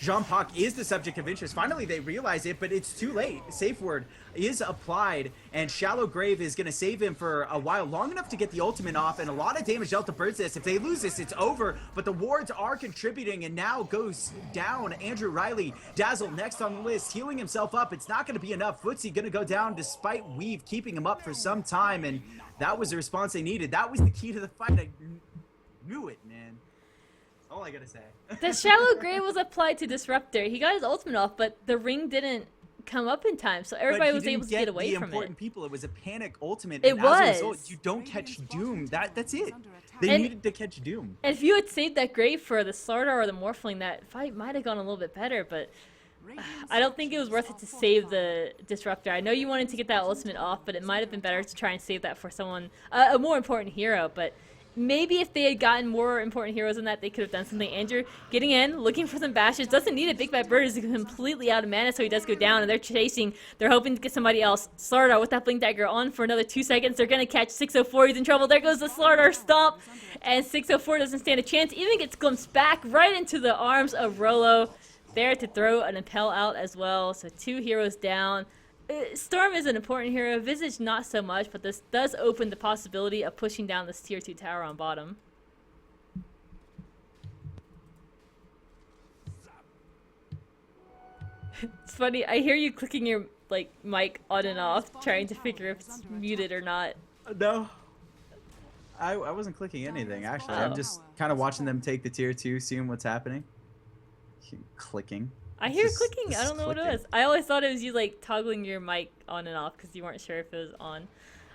Jean-Pac is the subject of interest. Finally they realize it, but it's too late. Safe word is applied, and Shallow Grave is going to save him for a while, long enough to get the ultimate off, and a lot of damage dealt to Bird's Nest. If they lose this, it's over, but the wards are contributing, and now goes down. Andrew Riley, Dazzle next on the list, healing himself up. It's not going to be enough. Footsie going to go down despite Weave keeping him up for some time, and that was the response they needed. That was the key to the fight. I knew it, man. That's all I got to say. The Shallow Grave was applied to Disruptor. He got his ultimate off, but the ring didn't come up in time, so But everybody he was able didn't to get get away the from important it. people. It was a panic ultimate. It And as a result, was. you don't catch Doom. That's it. They And- needed to catch Doom. And if you had saved that grave for the Slardar or the Morphling, that fight might have gone a little bit better, but I don't think it was worth it to save the Disruptor. I know you wanted to get that ultimate off, but it might have been better to try and save that for someone, a more important hero, but maybe if they had gotten more important heroes than that, they could have done something. Andrew getting in, looking for some bashes, doesn't need a Big Bad Bird, is completely out of mana, so he does go down, and they're chasing, they're hoping to get somebody else. Slardar with that Blink Dagger on for another 2 seconds, they're going to catch 604, he's in trouble, there goes the Slardar stomp, and 604 doesn't stand a chance, even gets glimpsed back right into the arms of Rolo, there to throw an Impel out as well, so 2 heroes down. Storm is an important hero, Visage not so much, but this does open the possibility of pushing down this tier 2 tower on bottom. It's funny, I hear you clicking your mic on and off, trying to figure if it's muted or not. No. I wasn't clicking anything, actually. I'm just kind of watching them take the tier 2, seeing what's happening. Clicking. I hear This is- clicking. this I is don't know what it clicking. was. I always thought it was you toggling your mic on and off because you weren't sure if it was on.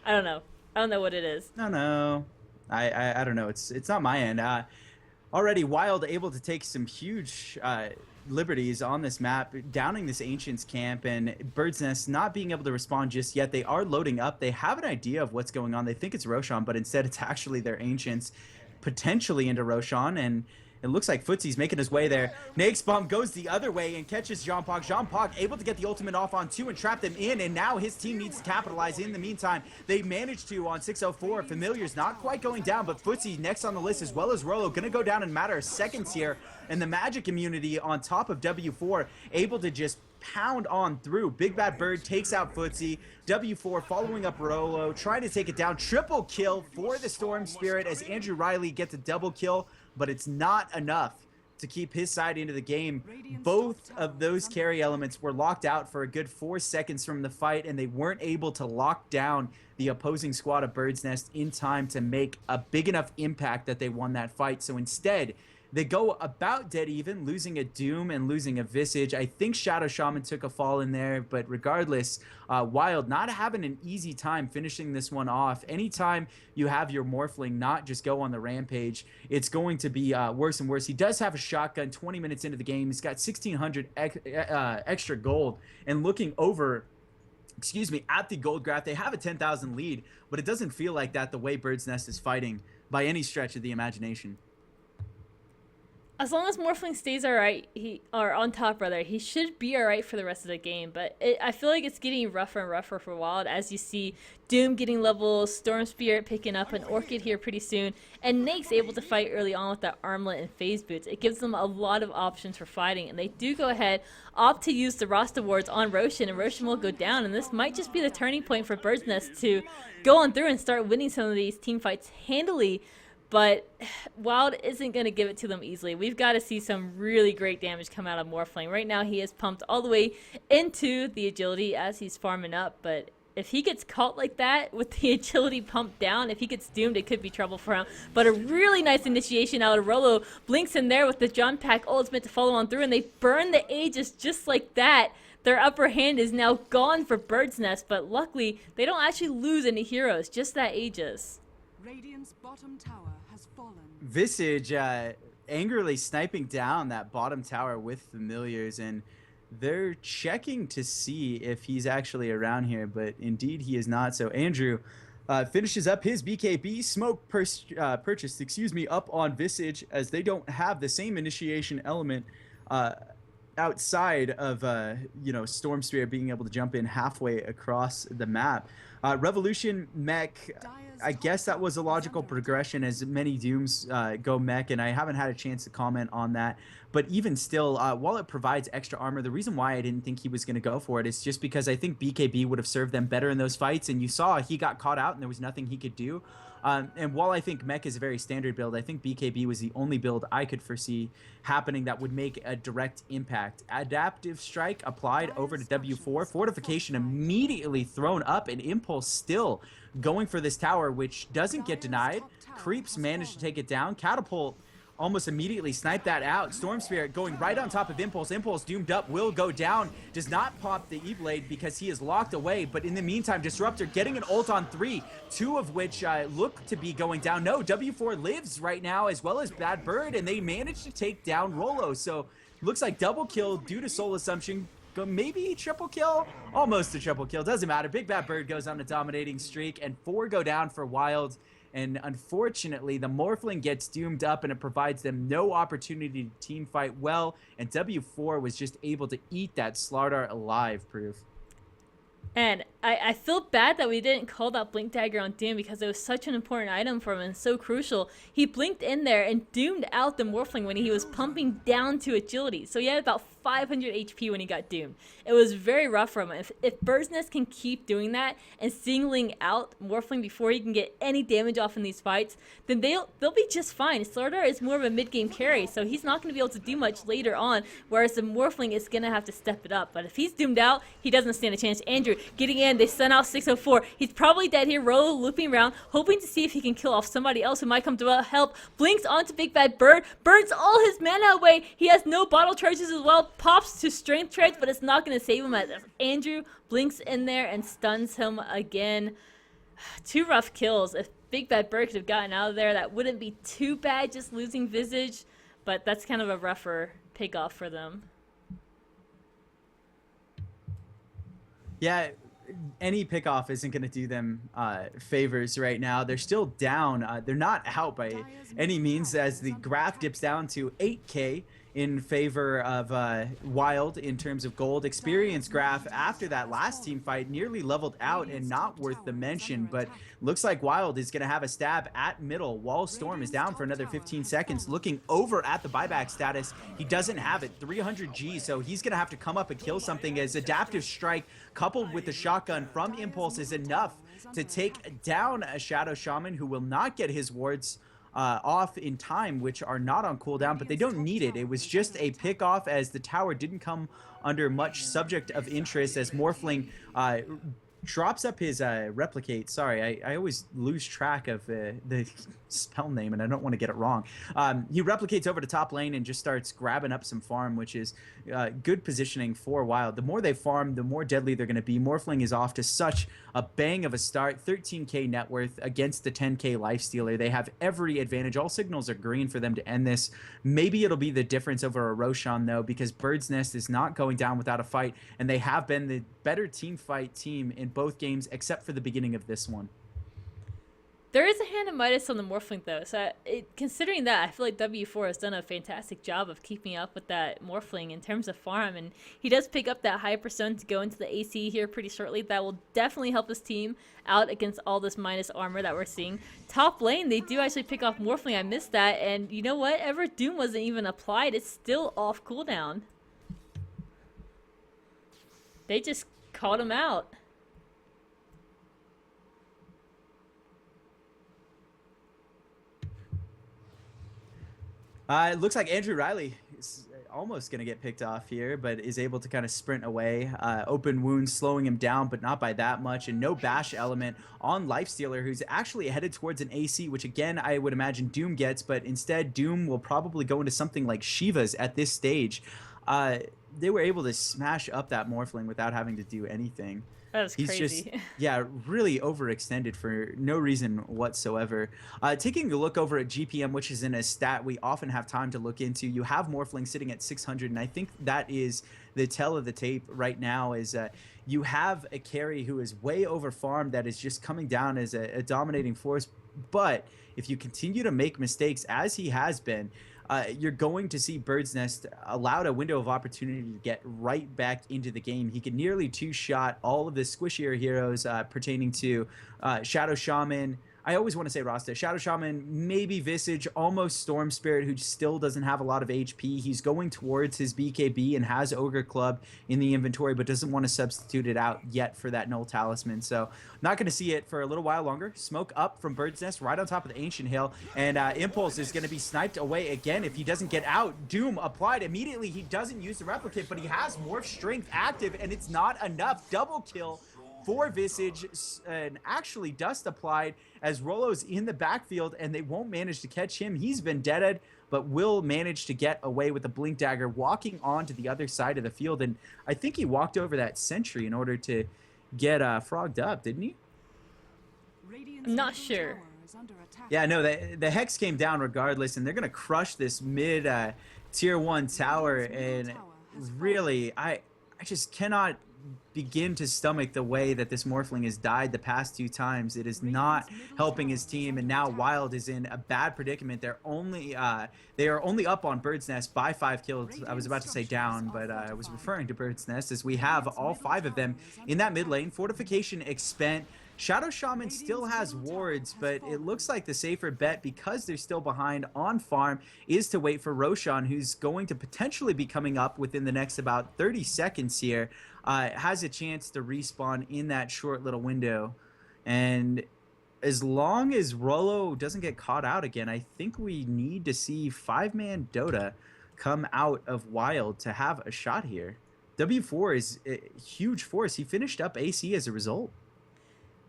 I don't know. I don't know what it is. No. I don't know. It's not my end. Already Wild able to take some huge liberties on this map, downing this Ancients camp, and Bird's Nest not being able to respond just yet. They are loading up. They have an idea of what's going on. They think it's Roshan, but instead it's actually their Ancients potentially into Roshan, and it looks like Footsie's making his way there. Nake's bomb goes the other way and catches Jean Pog. Jean Pog able to get the ultimate off on 2 and trap them in, and now his team needs to capitalize. In the meantime, they managed to on 604. Familiar's not quite going down, but Footsie next on the list, as well as Rolo, gonna go down in a matter of seconds here. And the Magic immunity on top of W4, able to just pound on through. Big Bad Bird takes out Footsie. W4 following up Rolo, trying to take it down. Triple kill for the Storm Spirit as Andrew Riley gets a double kill, but it's not enough to keep his side into the game. Both of those carry elements were locked out for a good 4 seconds from the fight, and they weren't able to lock down the opposing squad of Bird's Nest in time to make a big enough impact that they won that fight. So instead, they go about dead even, losing a Doom and losing a Visage. I think Shadow Shaman took a fall in there, but regardless, Wild not having an easy time finishing this one off. Anytime you have your Morphling not just go on the rampage, it's going to be worse and worse. He does have a shotgun 20 minutes into the game. He's got 1,600 extra gold, and looking over at the gold graph, they have a 10,000 lead, but it doesn't feel like that the way Bird's Nest is fighting by any stretch of the imagination. As long as Morphling stays alright, on top rather, he should be alright for the rest of the game. But I feel like it's getting rougher and rougher for Wild as you see Doom getting levels, Storm Spirit picking up, an Orchid here pretty soon, and Nake's able to fight early on with that Armlet and Phase Boots. It gives them a lot of options for fighting, and they do go ahead, opt to use the Rasta Wards on Roshan, and Roshan will go down, and this might just be the turning point for Bird's Nest to go on through and start winning some of these team fights handily. But Wild isn't going to give it to them easily. We've got to see some really great damage come out of Morphling. Right now he is pumped all the way into the agility as he's farming up. But if he gets caught like that with the agility pumped down, if he gets doomed, it could be trouble for him. But a really nice initiation out of Rolo. Blinks in there with the John Pack ultimate to follow on through. And they burn the Aegis just like that. Their upper hand is now gone for Bird's Nest. But luckily, they don't actually lose any heroes. Just that Aegis. Radiant's bottom tower has fallen. Visage angrily sniping down that bottom tower with Familiars, and they're checking to see if he's actually around here, but indeed he is not. So Andrew finishes up his BKB smoke purchase, up on Visage, as they don't have the same initiation element outside of Storm Spirit being able to jump in halfway across the map. Revolution mech, I guess that was a logical progression as many Dooms go mech, and I haven't had a chance to comment on that. But even still, while it provides extra armor, the reason why I didn't think he was going to go for it is just because I think BKB would have served them better in those fights, and you saw he got caught out and there was nothing he could do. And while I think mech is a very standard build, I think BKB was the only build I could foresee happening that would make a direct impact. Adaptive Strike applied over to W4. Fortification immediately thrown up, and Impulse still going for this tower, which doesn't get denied. Creeps managed to take it down. Catapult almost immediately snipe that out. Storm Spirit going right on top of Impulse. Impulse doomed up, will go down. Does not pop the E-Blade because he is locked away. But in the meantime, Disruptor getting an ult on 3, 2 of which look to be going down. No, W4 lives right now as well as Bad Bird, and they managed to take down Rolo. So looks like double kill due to Soul Assumption. Maybe triple kill? Almost a triple kill. Doesn't matter. Big Bad Bird goes on a dominating streak, and 4 go down for Wild. And unfortunately, the Morphling gets doomed up, and it provides them no opportunity to team fight well. And W4 was just able to eat that Slardar alive, Proof. And I feel bad that we didn't call that Blink Dagger on Doom because it was such an important item for him and so crucial. He blinked in there and doomed out the Morphling when he was pumping down to agility. So he had about 500 HP when he got doomed. It was very rough for him. If Bird's Nest can keep doing that and singling out Morphling before he can get any damage off in these fights, then they'll be just fine. Slardar is more of a mid-game carry, so he's not going to be able to do much later on, whereas the Morphling is going to have to step it up. But if he's doomed out, he doesn't stand a chance. Andrew getting in, they send out 604. He's probably dead here. Rolo looping around, hoping to see if he can kill off somebody else who might come to help. Blinks onto Big Bad Bird, burns all his mana away. He has no bottle charges as well. Pops to strength treads, but it's not going to save him as Andrew blinks in there and stuns him again. 2 rough kills. If Big Bad Bird could have gotten out of there, that wouldn't be too bad, just losing Visage, but that's kind of a rougher pick-off for them. Yeah, any pickoff isn't going to do them favors right now. They're still down. They're not out by any means, as the graph dips down to 8K in favor of Wild in terms of gold. Experience graph after that last team fight nearly leveled out and not worth the mention, but looks like Wild is going to have a stab at middle. Wall Storm is down for another 15 seconds. Looking over at the buyback status, he doesn't have it. 300 G, so he's going to have to come up and kill something, as Adaptive Strike coupled with the shotgun from Impulse is enough to take down a Shadow Shaman, who will not get his wards off in time, which are not on cooldown, but they don't need it. It was just a pick off, as the tower didn't come under much subject of interest, as Morphling drops up his replicate. Sorry, I always lose track of the spell name, and I don't want to get it wrong. He replicates over to top lane and just starts grabbing up some farm, which is good positioning for Wild. The more they farm, the more deadly they're going to be. Morphling is off to such a bang of a start. 13K net worth against the 10K lifestealer. They have every advantage. All signals are green for them to end this. Maybe it'll be the difference over a Roshan, though, because Bird's Nest is not going down without a fight, and they have been the better team fight team in both games, except for the beginning of this one. There is a hand of Midas on the Morphling, though, so considering that, I feel like W4 has done a fantastic job of keeping up with that Morphling in terms of farm, and he does pick up that high percent to go into the AC here pretty shortly. That will definitely help his team out against all this Midas armor that we're seeing. Top lane, they do actually pick off Morphling. I missed that, and you know what? Ever Doom wasn't even applied. It's still off cooldown. They just called him out. It looks like Andrew Riley is almost going to get picked off here, but is able to kind of sprint away. Open wounds slowing him down, but not by that much. And no bash element on Lifestealer, who's actually headed towards an AC, which again, I would imagine Doom gets, but instead Doom will probably go into something like Shiva's at this stage. They were able to smash up that Morphling without having to do anything. That was He's crazy. just, yeah, really overextended for no reason whatsoever. Taking a look over at GPM, which is in a stat we often have time to look into, you have Morphling sitting at 600, and I think that is the tell of the tape right now, is you have a carry who is way over farmed that is just coming down as a dominating force. But if you continue to make mistakes, as he has been, you're going to see Bird's Nest allowed a window of opportunity to get right back into the game. He could nearly two-shot all of the squishier heroes pertaining to Shadow Shaman. I always want to say Rasta. Shadow Shaman, maybe Visage, almost Storm Spirit, who still doesn't have a lot of HP. He's going towards his BKB and has Ogre Club in the inventory, but doesn't want to substitute it out yet for that Null Talisman. So not going to see it for a little while longer. Smoke up from Bird's Nest right on top of the Ancient Hill, and Impulse is going to be sniped away again if he doesn't get out. Doom applied immediately. He doesn't use the Replicate, but he has Morph Strength active, and it's not enough. Double kill for Visage, and actually Dust applied as Rolo's in the backfield, and they won't manage to catch him. He's been deaded but will manage to get away with the blink dagger, walking on to the other side of the field. And I think he walked over that sentry in order to get frogged up, didn't he? Radiant's I'm not middle sure. tower is under attack. Yeah, no, the Hex came down regardless, and they're going to crush this mid tier 1 tower. And really, I just cannot begin to stomach the way that this Morphling has died the past 2 times. It is not helping his team, and now Wild is in a bad predicament. They are only up on Bird's Nest by 5 kills. I was about to say down, but I was referring to Bird's Nest, as we have all 5 of them in that mid lane. Fortification expent. Shadow Shaman still has wards, but it looks like the safer bet, because they're still behind on farm, is to wait for Roshan, who's going to potentially be coming up within the next about 30 seconds here. Has a chance to respawn in that short little window. And as long as Rollo doesn't get caught out again, I think we need to see 5-man Dota come out of Wild to have a shot here. W4 is a huge force. He finished up AC as a result.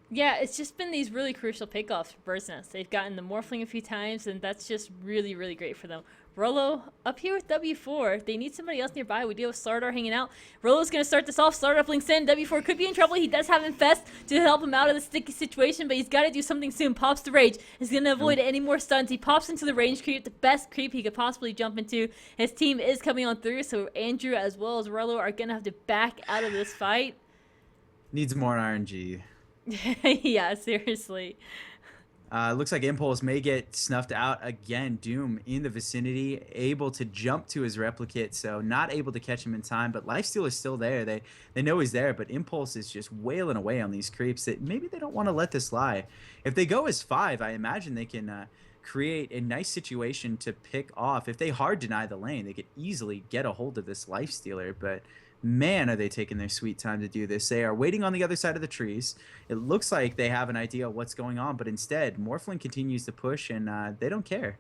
Yeah, it's just been these really crucial pickoffs for Bird's Nest. They've gotten the Morphling a few times, and that's just really, really great for them. Rollo up here with W4. They need somebody else nearby. We do have Slardar hanging out. Rollo's going to start this off. Slardar blinks in. W4 could be in trouble. He does have Infest to help him out of the sticky situation, but he's got to do something soon. Pops the Rage. He's going to avoid any more stuns. He pops into the range creep, the best creep he could possibly jump into. His team is coming on through, so Andrew as well as Rollo are going to have to back out of this fight. Needs more RNG. Yeah, seriously. Looks like Impulse may get snuffed out again. Doom in the vicinity, able to jump to his replicate, so not able to catch him in time, but Lifesteal is still there. They know he's there, but Impulse is just wailing away on these creeps that maybe they don't want to let this lie. If they go as 5, I imagine they can create a nice situation to pick off. If they hard deny the lane, they could easily get a hold of this Lifestealer, but man, are they taking their sweet time to do this. They are waiting on the other side of the trees. It looks like they have an idea of what's going on, but instead, Morphling continues to push, and they don't care.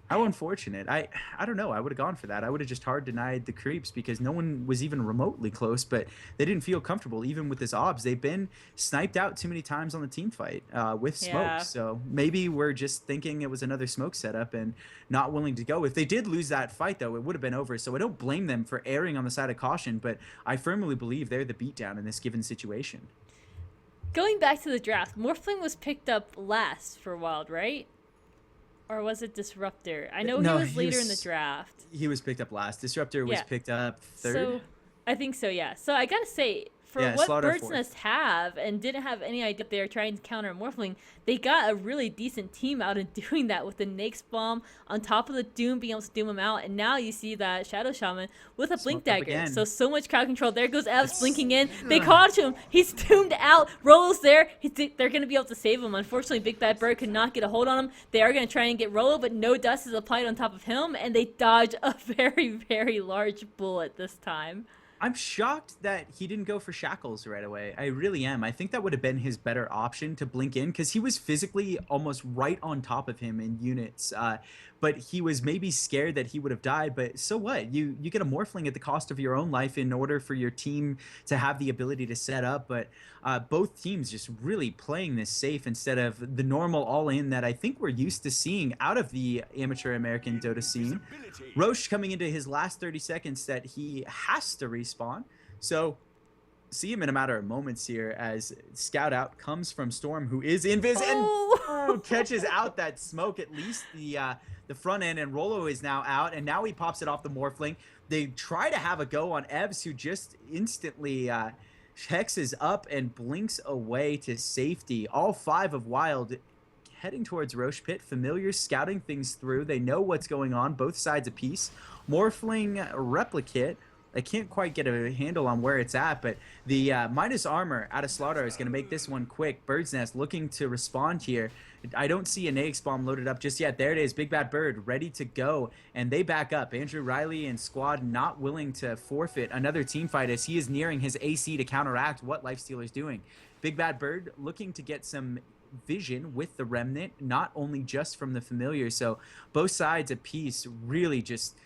How unfortunate. I don't know. I would have gone for that. I would have just hard denied the creeps, because no one was even remotely close, but they didn't feel comfortable even with this obs. They've been sniped out too many times on the team fight with smoke. Yeah. So maybe we're just thinking it was another smoke setup and not willing to go. If they did lose that fight, though, it would have been over. So I don't blame them for erring on the side of caution, but I firmly believe they're the beatdown in this given situation. Going back to the draft, Morphling was picked up last for Wild, right? Or was it Disruptor? I know No, he was later in the draft. He was picked up last. Disruptor was Yeah. picked up 3rd. So I think so, yeah. So I gotta say, for Yeah, what Slaughter Bird's 4th. Nest have and didn't have any idea they were trying to counter Morphling, they got a really decent team out and doing that with the Nyx bomb on top of the Doom, being able to doom him out. And now you see that Shadow Shaman with a blink Smoked up dagger. again. So much crowd control. There goes Evs blinking in. They caught him. He's doomed out. Rollo's there. They're going to be able to save him. Unfortunately, Big Bad Bird could not get a hold on him. They are going to try and get Rollo, but no dust is applied on top of him, and they dodge a very, very large bullet this time. I'm shocked that he didn't go for Shackles right away. I really am. I think that would have been his better option to blink in, because he was physically almost right on top of him in units. But he was maybe scared that he would have died. But so what? You get a Morphling at the cost of your own life in order for your team to have the ability to set up. But both teams just really playing this safe instead of the normal all-in that I think we're used to seeing out of the amateur American Dota scene. Roche coming into his last 30 seconds that he has to respawn. So see him in a matter of moments here as Scout Out comes from Storm, who is invis, and catches out that smoke, at least the front end, and Rollo is now out, and now he pops it off the Morphling. They try to have a go on Evs, who just instantly hexes up and blinks away to safety. All 5 of Wild heading towards Roche Pit. Familiar scouting things through. They know what's going on, both sides a piece. Morphling replicate. I can't quite get a handle on where it's at, but the minus armor out of Slaughter is going to make this one quick. Bird's Nest looking to respond here. I don't see an Naix bomb loaded up just yet. There it is. Big Bad Bird ready to go, and they back up. Andrew Riley and squad not willing to forfeit another team fight as he is nearing his AC to counteract what Lifestealer's doing. Big Bad Bird looking to get some vision with the Remnant, not only just from the Familiar. So both sides a piece, really just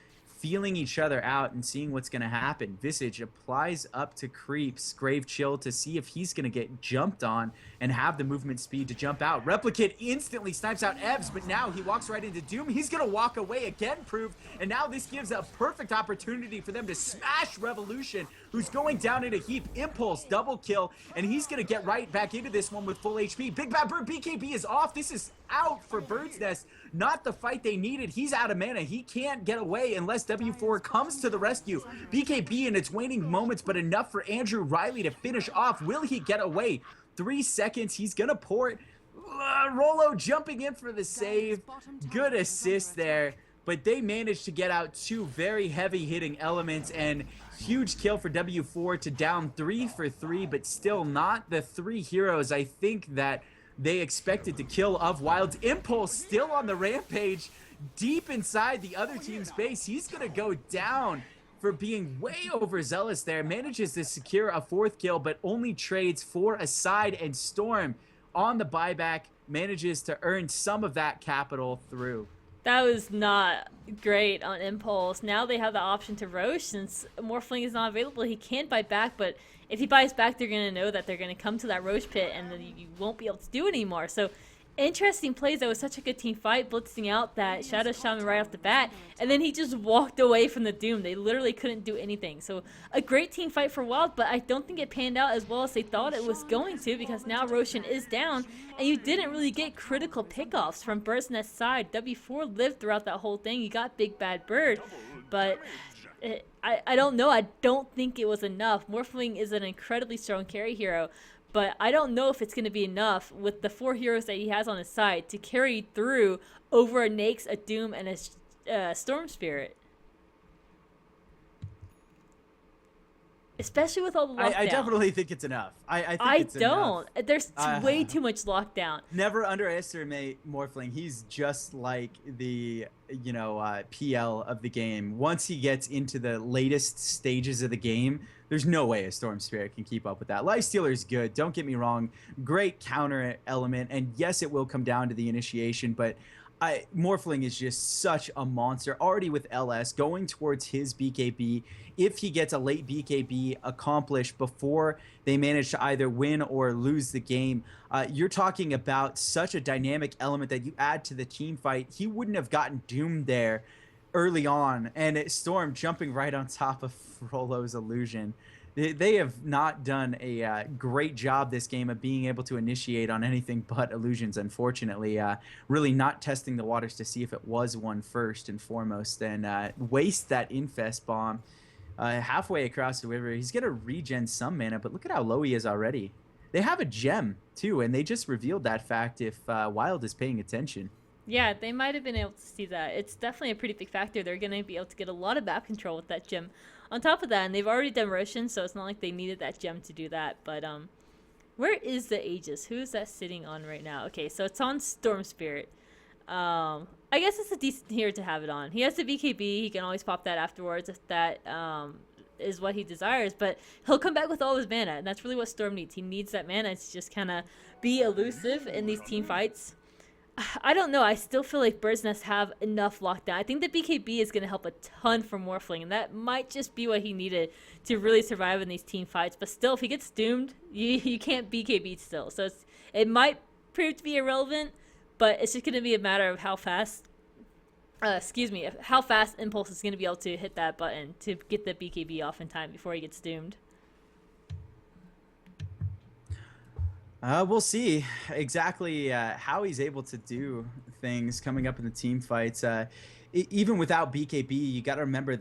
feeling each other out and seeing what's going to happen. Visage applies up to creeps Grave Chill to see if he's going to get jumped on and have the movement speed to jump out. Replicant instantly snipes out Evs, but now he walks right into Doom. He's going to walk away again, proved, and now this gives a perfect opportunity for them to smash Revolution, who's going down in a heap. Impulse, double kill, and he's going to get right back into this one with full HP. Big Bad Bird BKB is off. This is out for Bird's Nest. Not the fight they needed. He's out of mana. He can't get away unless W4 comes to the rescue. BKB in its waning moments, but enough for Andrew Riley to finish off. Will he get away? 3 seconds. He's going to port. Rolo jumping in for the save. Good assist there. But they managed to get out 2 very heavy hitting elements, and huge kill for W4 to down 3 for 3, but still not the 3 heroes I think that they expected to kill of Wild's. Impulse still on the rampage deep inside the other team's base. He's gonna go down for being way overzealous there. Manages to secure a 4th kill, but only trades for a side, and Storm on the buyback manages to earn some of that capital through. That was not great on Impulse. Now they have the option to Roche. Since Morphling is not available, he can't buy back, but if he buys back, they're going to know that they're going to come to that Roche pit, and then you won't be able to do it anymore. So, interesting plays. That was such a good team fight, blitzing out that Shadow Shaman right off the bat, and then he just walked away from the Doom. They literally couldn't do anything. So, a great team fight for Wild, but I don't think it panned out as well as they thought it was going to, because now Roshan is down, and you didn't really get critical pickoffs from Bird's Nest side. W4 lived throughout that whole thing. You got Big Bad Bird, but I don't know. I don't think it was enough. Morphling is an incredibly strong carry hero, but I don't know if it's going to be enough with the 4 heroes that he has on his side to carry through over a Nyx, a Doom, and a Storm Spirit. Especially with all the lockdown. I definitely think it's enough. I think it's don't. Enough. There's way too much lockdown. Never underestimate Morphling. He's just like the, PL of the game. Once he gets into the latest stages of the game, there's no way a Storm Spirit can keep up with that. Lifestealer is good. Don't get me wrong. Great counter element. And yes, it will come down to the initiation, but Morphling is just such a monster. Already with LS going towards his BKB. If he gets a late BKB accomplished before they manage to either win or lose the game, you're talking about such a dynamic element that you add to the team fight. He wouldn't have gotten doomed there early on, and Storm jumping right on top of Frollo's illusion. They have not done a great job this game of being able to initiate on anything but illusions, unfortunately. Really not testing the waters to see if it was one first and foremost, and waste that Infest Bomb halfway across the river. He's going to regen some mana, but look at how low he is already. They have a gem, too, and they just revealed that fact if Wild is paying attention. Yeah, they might have been able to see that. It's definitely a pretty big factor. They're going to be able to get a lot of map control with that gem. On top of that, and they've already done Roshan, so it's not like they needed that gem to do that. But where is the Aegis? Who is that sitting on right now? Okay, so it's on Storm Spirit. I guess it's a decent hero to have it on. He has the BKB. He can always pop that afterwards if that is what he desires. But he'll come back with all his mana, and that's really what Storm needs. He needs that mana to just kind of be elusive in these team fights. I don't know. I still feel like Bird's Nest have enough lockdown. I think the BKB is going to help a ton for Morphling, and that might just be what he needed to really survive in these team fights. But still, if he gets doomed, you can't BKB still. So it might prove to be irrelevant, but it's just going to be a matter of how fast, how fast Impulse is going to be able to hit that button to get the BKB off in time before he gets doomed. We'll see exactly how he's able to do things coming up in the team fights. Even without BKB, you got to remember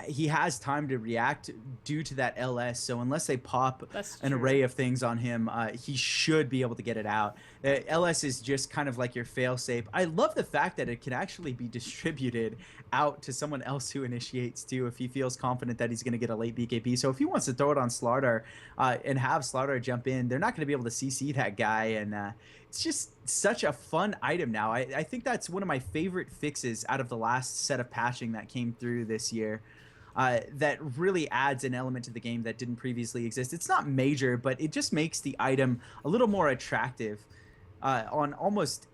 he has time to react due to that LS. So unless they pop an array of things on him, he should be able to get it out. LS is just kind of like your fail-safe. I love the fact that it can actually be distributed out to someone else who initiates too if he feels confident that he's going to get a late BKB. So if he wants to throw it on Slardar and have Slardar jump in, they're not going to be able to CC that guy. And it's just such a fun item now. I think that's one of my favorite fixes out of the last set of patching that came through this year. That really adds an element to the game that didn't previously exist. It's not major, but it just makes the item a little more attractive on almost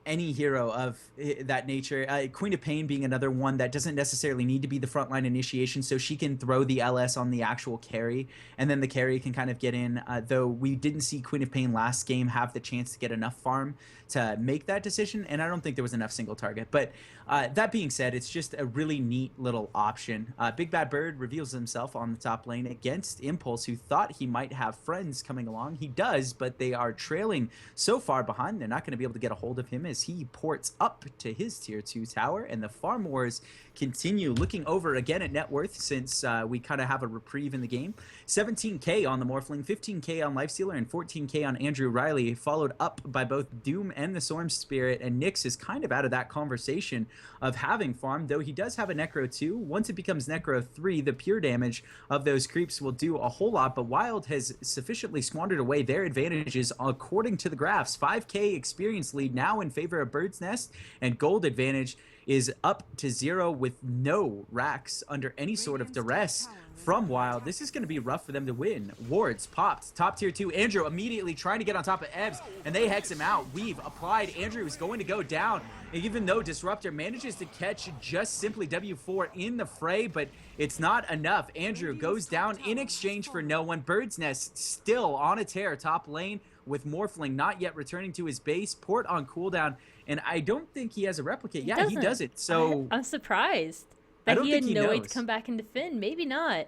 any hero of that nature. Queen of Pain being another one that doesn't necessarily need to be the frontline initiation, so she can throw the LS on the actual carry, and then the carry can kind of get in. Though we didn't see Queen of Pain last game have the chance to get enough farm to make that decision, and I don't think there was enough single target. But that being said, it's just a really neat little option. Big Bad Bird reveals himself on the top lane against Impulse, who thought he might have friends coming along. He does, but they are trailing so far behind, they're not going to be able to get a hold of him as he ports up to his tier 2 tower, and the farm wars continue. Looking over again at net worth, since we kind of have a reprieve in the game. 17k on the Morphling, 15k on Lifestealer, and 14k on Andrew Riley, followed up by both Doom and the Storm Spirit, and Nyx is kind of out of that conversation of having farm, though he does have a Necro 2. Once it becomes Necro 3, the pure damage of those creeps will do a whole lot, but Wild has sufficiently squandered away their advantages according to the graphs. 5k experience lead now in favor of Bird's Nest, and gold advantage is up to 0 with no racks under any sort of duress from Wild. This is going to be rough for them to win. Wards popped, top tier 2. Andrew immediately trying to get on top of Ebbs, and they hex him out. Weave applied. Andrew is going to go down, even though Disruptor manages to catch just simply W4 in the fray, but it's not enough. Andrew goes down in exchange for no one. Bird's Nest still on a tear top lane, with Morphling not yet returning to his base. Port on cooldown, and I don't think he has a replicate. Yeah, he does it. So I'm surprised that he had no way to come back and defend. Maybe not.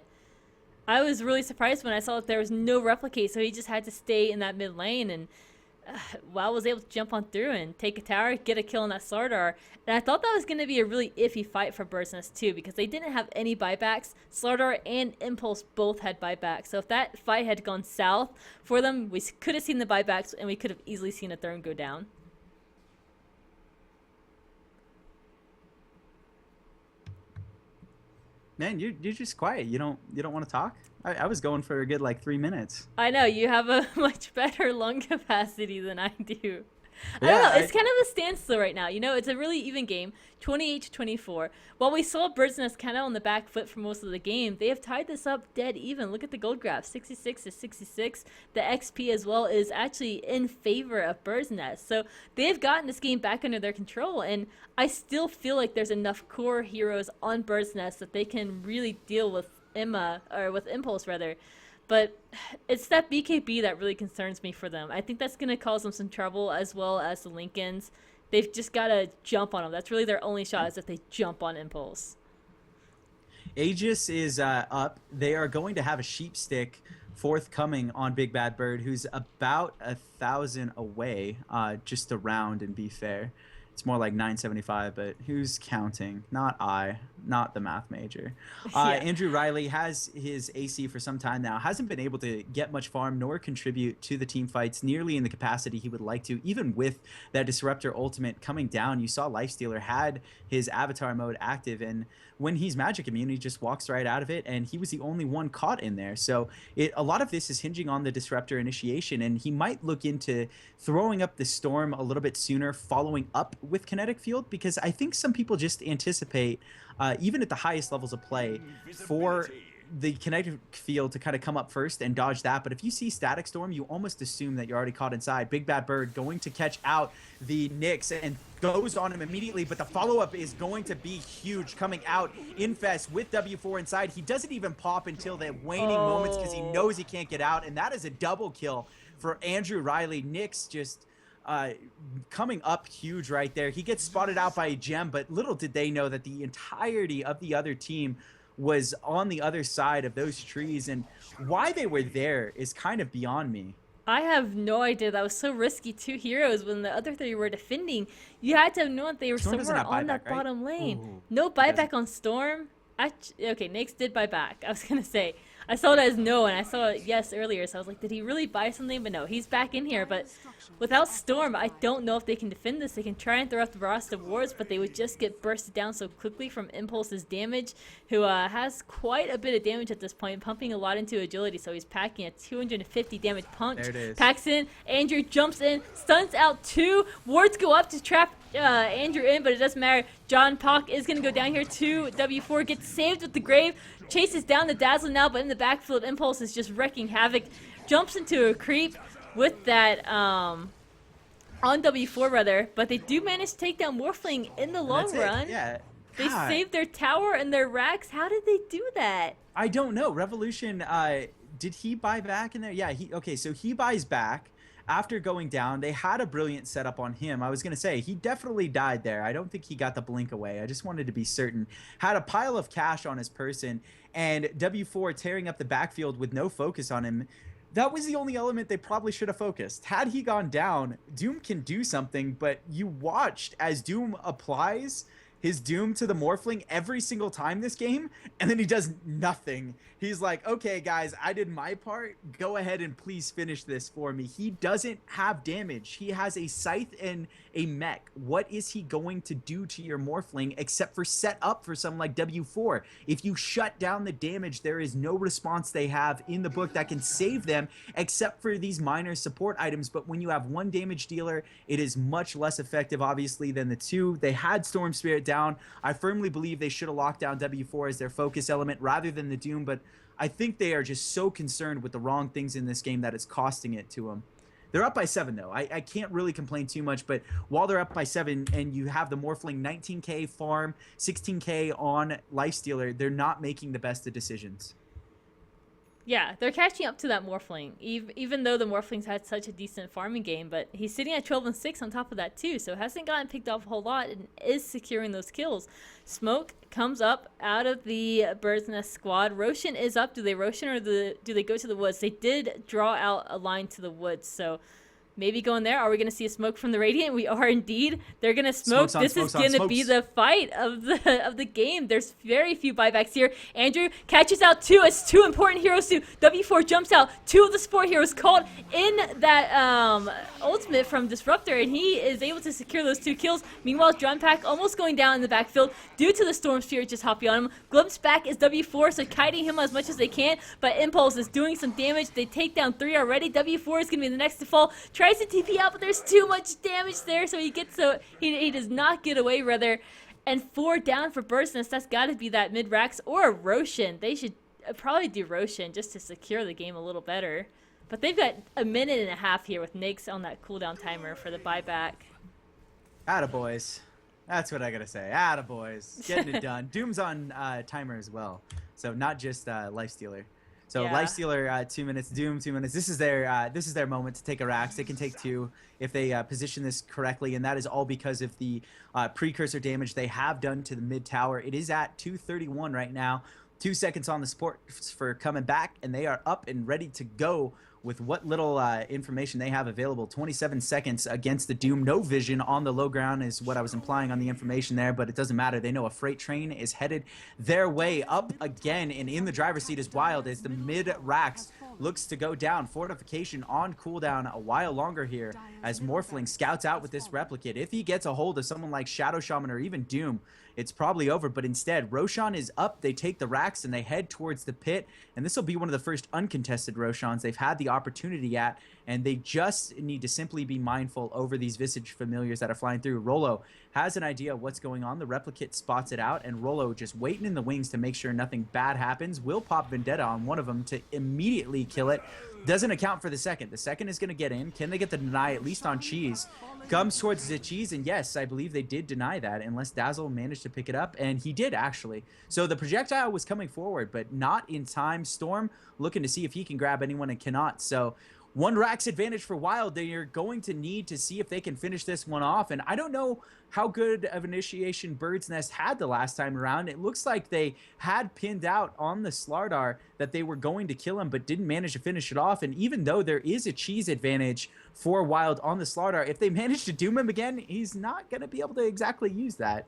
I was really surprised when I saw that there was no replicate, so he just had to stay in that mid lane, and WoW was able to jump on through and take a tower, get a kill on that Slardar. And I thought that was going to be a really iffy fight for Bird's Nest too, because they didn't have any buybacks. Slardar and Impulse both had buybacks. So if that fight had gone south for them, we could have seen the buybacks, and we could have easily seen a Throne go down. Man, you're just quiet. You don't want to talk? I was going for a good like 3 minutes. I know, you have a much better lung capacity than I do. I Yeah, don't know, it's kind of a standstill right now. You know, it's a really even game, 28 to 24. While we saw Bird's Nest kind of on the back foot for most of the game, they have tied this up dead even. Look at the gold graph, 66 to 66. The XP as well is actually in favor of Bird's Nest. So they've gotten this game back under their control, and I still feel like there's enough core heroes on Bird's Nest that they can really deal with with Impulse rather. But it's that BKB that really concerns me for them. I think that's going to cause them some trouble, as well as the Lincolns. They've just got to jump on them. That's really their only shot, is if they jump on Impulse. Aegis is up. They are going to have a sheep stick forthcoming on Big Bad Bird, who's about 1,000 away, just around and be fair. It's more like 975, but who's counting? Not I, not the math major. Andrew Riley has his AC for some time now. Hasn't been able to get much farm nor contribute to the team fights nearly in the capacity he would like to. Even with that Disruptor ultimate coming down, you saw Lifestealer had his avatar mode active, and when he's magic immune, he just walks right out of it, and he was the only one caught in there. So a lot of this is hinging on the Disruptor initiation, and he might look into throwing up the Storm a little bit sooner, following up with Kinetic Field, because I think some people just anticipate, even at the highest levels of play, for the Kinetic Field to kind of come up first and dodge that. But if you see Static Storm, you almost assume that you're already caught inside. Big Bad Bird going to catch out the Nyx and goes on him immediately, but the follow-up is going to be huge, coming out Infest with W4 inside. He doesn't even pop until the waning moments, because he knows he can't get out, and that is a double kill for Andrew Riley. Nyx just coming up huge right there. He gets spotted out by a gem, but little did they know that the entirety of the other team was on the other side of those trees, and why they were there is kind of beyond me. I have no idea. That was so risky. 2 heroes when the other 3 were defending. You had to have known that they were Storm somewhere on that right? bottom lane. Ooh, No buyback on Storm. Okay, Nyx did buy back. I was going to say. I saw it as no, and I saw it yes earlier, so I was like, did he really buy something? But no, he's back in here. But without Storm, I don't know if they can defend this. They can try and throw out the Frost of Wards, but they would just get bursted down so quickly from Impulse's damage, who has quite a bit of damage at this point, pumping a lot into agility, so he's packing a 250 damage punch. There it is. Packs in, Andrew jumps in, stuns out 2, Wards go up to trap Andrew in, but it doesn't matter. John Pock is going to go down here too. W4 gets saved with the Grave, chases down the Dazzle now, but in the backfield, Impulse is just wrecking havoc. Jumps into a creep with that on W4 rather, but they do manage to take down Morphling in the And long that's it. run. Yeah. They God. saved their tower and their racks. How did they do that? I don't know. Revolution, did he buy back in there? Yeah, so he buys back after going down. They had a brilliant setup on him. I was going to say, he definitely died there. I don't think he got the blink away. I just wanted to be certain. Had a pile of cash on his person, and W4 tearing up the backfield with no focus on him. That was the only element they probably should have focused. Had he gone down, Doom can do something, but you watched as Doom applies his Doom to the Morphling every single time this game, and then he does nothing. He's like, okay, guys, I did my part. Go ahead and please finish this for me. He doesn't have damage. He has a scythe and a mech. What is he going to do to your Morphling except for set up for something like W4? If you shut down the damage, there is no response they have in the book that can save them except for these minor support items. But when you have one damage dealer, it is much less effective, obviously, than the two. They had Storm Spirit down. I firmly believe they should have locked down W4 as their focus element rather than the Doom, but I think they are just so concerned with the wrong things in this game that it's costing it to them. They're up by 7, though. I can't really complain too much, but while they're up by 7 and you have the Morphling 19k farm, 16k on Lifestealer, they're not making the best of decisions. Yeah, they're catching up to that Morphling, even though the Morphling's had such a decent farming game, but he's sitting at 12 and 6 on top of that too, so hasn't gotten picked off a whole lot and is securing those kills. Smoke comes up out of the Bird's Nest squad. Roshan is up. Do they Roshan or do they go to the woods? They did draw out a line to the woods, so maybe going there. Are we going to see a smoke from the Radiant? We are indeed. They're going to smoke. This is going to be the fight of the game. There's very few buybacks here. Andrew catches out 2. It's 2 important heroes too. W4 jumps out. 2 of the support heroes caught in that ultimate from Disruptor, and he is able to secure those 2 kills. Meanwhile, Drum Pack almost going down in the backfield due to the Storm Spirit just hopping on him. Glimpse back is W4, so kiting him as much as they can, but Impulse is doing some damage. They take down 3 already. W4 is going to be the next to fall. Tries to TP out, but there's too much damage there, so he does not get away, rather. And 4 down for Bird's Nest. That's got to be that mid-Rax or Roshan. They should probably do Roshan just to secure the game a little better. But they've got a minute and a half here with Nyx on that cooldown timer for the buyback. Attaboys. That's what I gotta say. Attaboys. Getting it done. Doom's on timer as well, so not just Lifestealer. So Yeah. Lifestealer 2 minutes, Doom 2 minutes. This is their moment to take a Rax. They can take 2 if they position this correctly, and that is all because of the precursor damage they have done to the mid tower. It is at 231 right now. 2 seconds on the support for coming back, and they are up and ready to go with what little information they have available. 27 seconds against the Doom. No vision on the low ground is what I was implying on the information there, but it doesn't matter. They know a freight train is headed their way. Up again, and in the driver's seat is Wild as the mid-Rax looks to go down. Fortification on cooldown a while longer here as Morphling scouts out with this replicate. If he gets a hold of someone like Shadow Shaman or even Doom, it's probably over, but instead Roshan is up. They take the Rax and they head towards the pit, and this will be one of the first uncontested Roshans they've had the opportunity at, and they just need to simply be mindful over these Visage familiars that are flying through. Rolo has an idea of what's going on. The replicate spots it out, and Rolo just waiting in the wings to make sure nothing bad happens. Will pop Vendetta on one of them to immediately kill it. Doesn't account for the second. The second is going to get in. Can they get the deny at least on Cheese? Comes towards the Cheese, and yes, I believe they did deny that unless Dazzle managed to pick it up, and he did actually. So the projectile was coming forward, but not in time. Storm looking to see if he can grab anyone and cannot. So 1 Rax advantage for Wild. They are going to need to see if they can finish this one off, and I don't know how good of initiation Bird's Nest had the last time around. It looks like they had pinned out on the Slardar that they were going to kill him, but didn't manage to finish it off. And even though there is a Cheese advantage for Wild on the Slardar, if they manage to doom him again, he's not going to be able to exactly use that.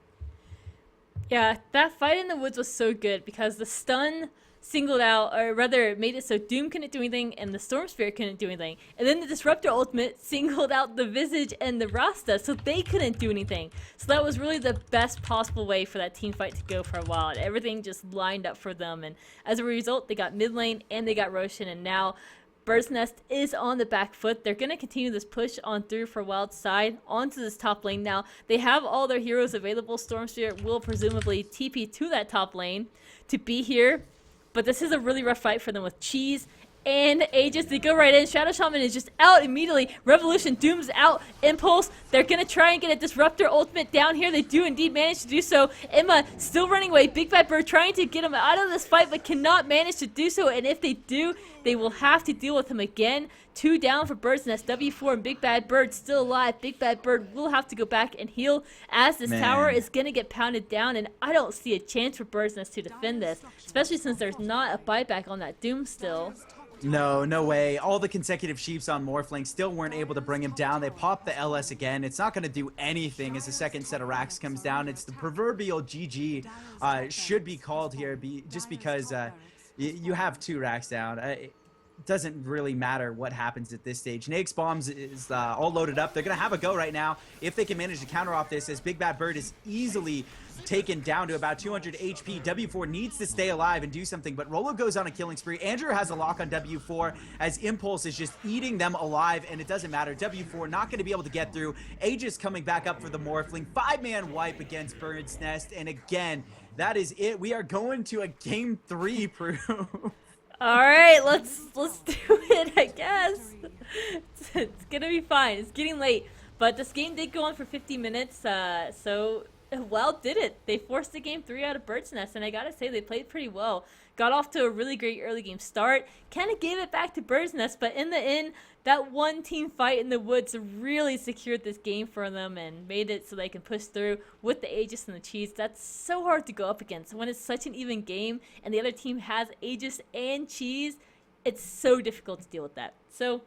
Yeah, that fight in the woods was so good because the stun singled out, or rather made it so Doom couldn't do anything and the Storm Spirit couldn't do anything. And then the Disruptor ultimate singled out the Visage and the Rasta, so they couldn't do anything. So that was really the best possible way for that team fight to go for a while. And everything just lined up for them. And as a result, they got mid lane and they got Roshan, and now Bird's Nest is on the back foot. They're going to continue this push on through for Wild's side onto this top lane. Now, they have all their heroes available. Storm Spirit will presumably TP to that top lane to be here. But this is a really rough fight for them with Cheese and Aegis, they go right in. Shadow Shaman is just out immediately. Revolution, Doom's out. Impulse, they're going to try and get a Disruptor ultimate down here. They do indeed manage to do so. Emma still running away. Big Bad Bird trying to get him out of this fight, but cannot manage to do so. And if they do, they will have to deal with him again. 2 down for Bird's Nest. W4 and Big Bad Bird still alive. Big Bad Bird will have to go back and heal as this tower is going to get pounded down. And I don't see a chance for Bird's Nest to defend this, especially since there's not a buyback on that Doom still. No, no way. All the consecutive sheeps on Morphling still weren't able to bring him down. They popped the LS again. It's not going to do anything as the second set of racks comes down. It's the proverbial GG should be called here just because you have 2 racks down. It doesn't really matter what happens at this stage. Nake's bombs is all loaded up. They're going to have a go right now if they can manage to counter off this, as Big Bad Bird is easily taken down to about 200 HP. W4 needs to stay alive and do something, but Rolo goes on a killing spree. Andrew has a lock on W4 as Impulse is just eating them alive, and it doesn't matter. W4 not going to be able to get through. Aegis coming back up for the Morphling. 5-man wipe against Bird's Nest, and again, that is it. We are going to a game 3, Prue. All right, let's do it, I guess. It's gonna be fine. It's getting late, but this game did go on for 50 minutes, so Wild did it. They forced the game 3 out of Bird's Nest, and I gotta say they played pretty well. Got off to a really great early game start, kind of gave it back to Bird's Nest, but in the end, that one team fight in the woods really secured this game for them and made it so they can push through with the Aegis and the Cheese. That's so hard to go up against. When it's such an even game and the other team has Aegis and Cheese, it's so difficult to deal with that. So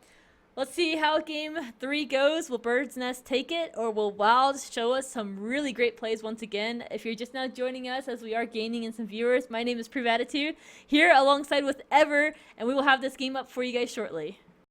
let's see how game 3 goes. Will Bird's Nest take it, or will Wild show us some really great plays once again? If you're just now joining us as we are gaining in some viewers, my name is Prove Attitude here alongside with Ever, and we will have this game up for you guys shortly.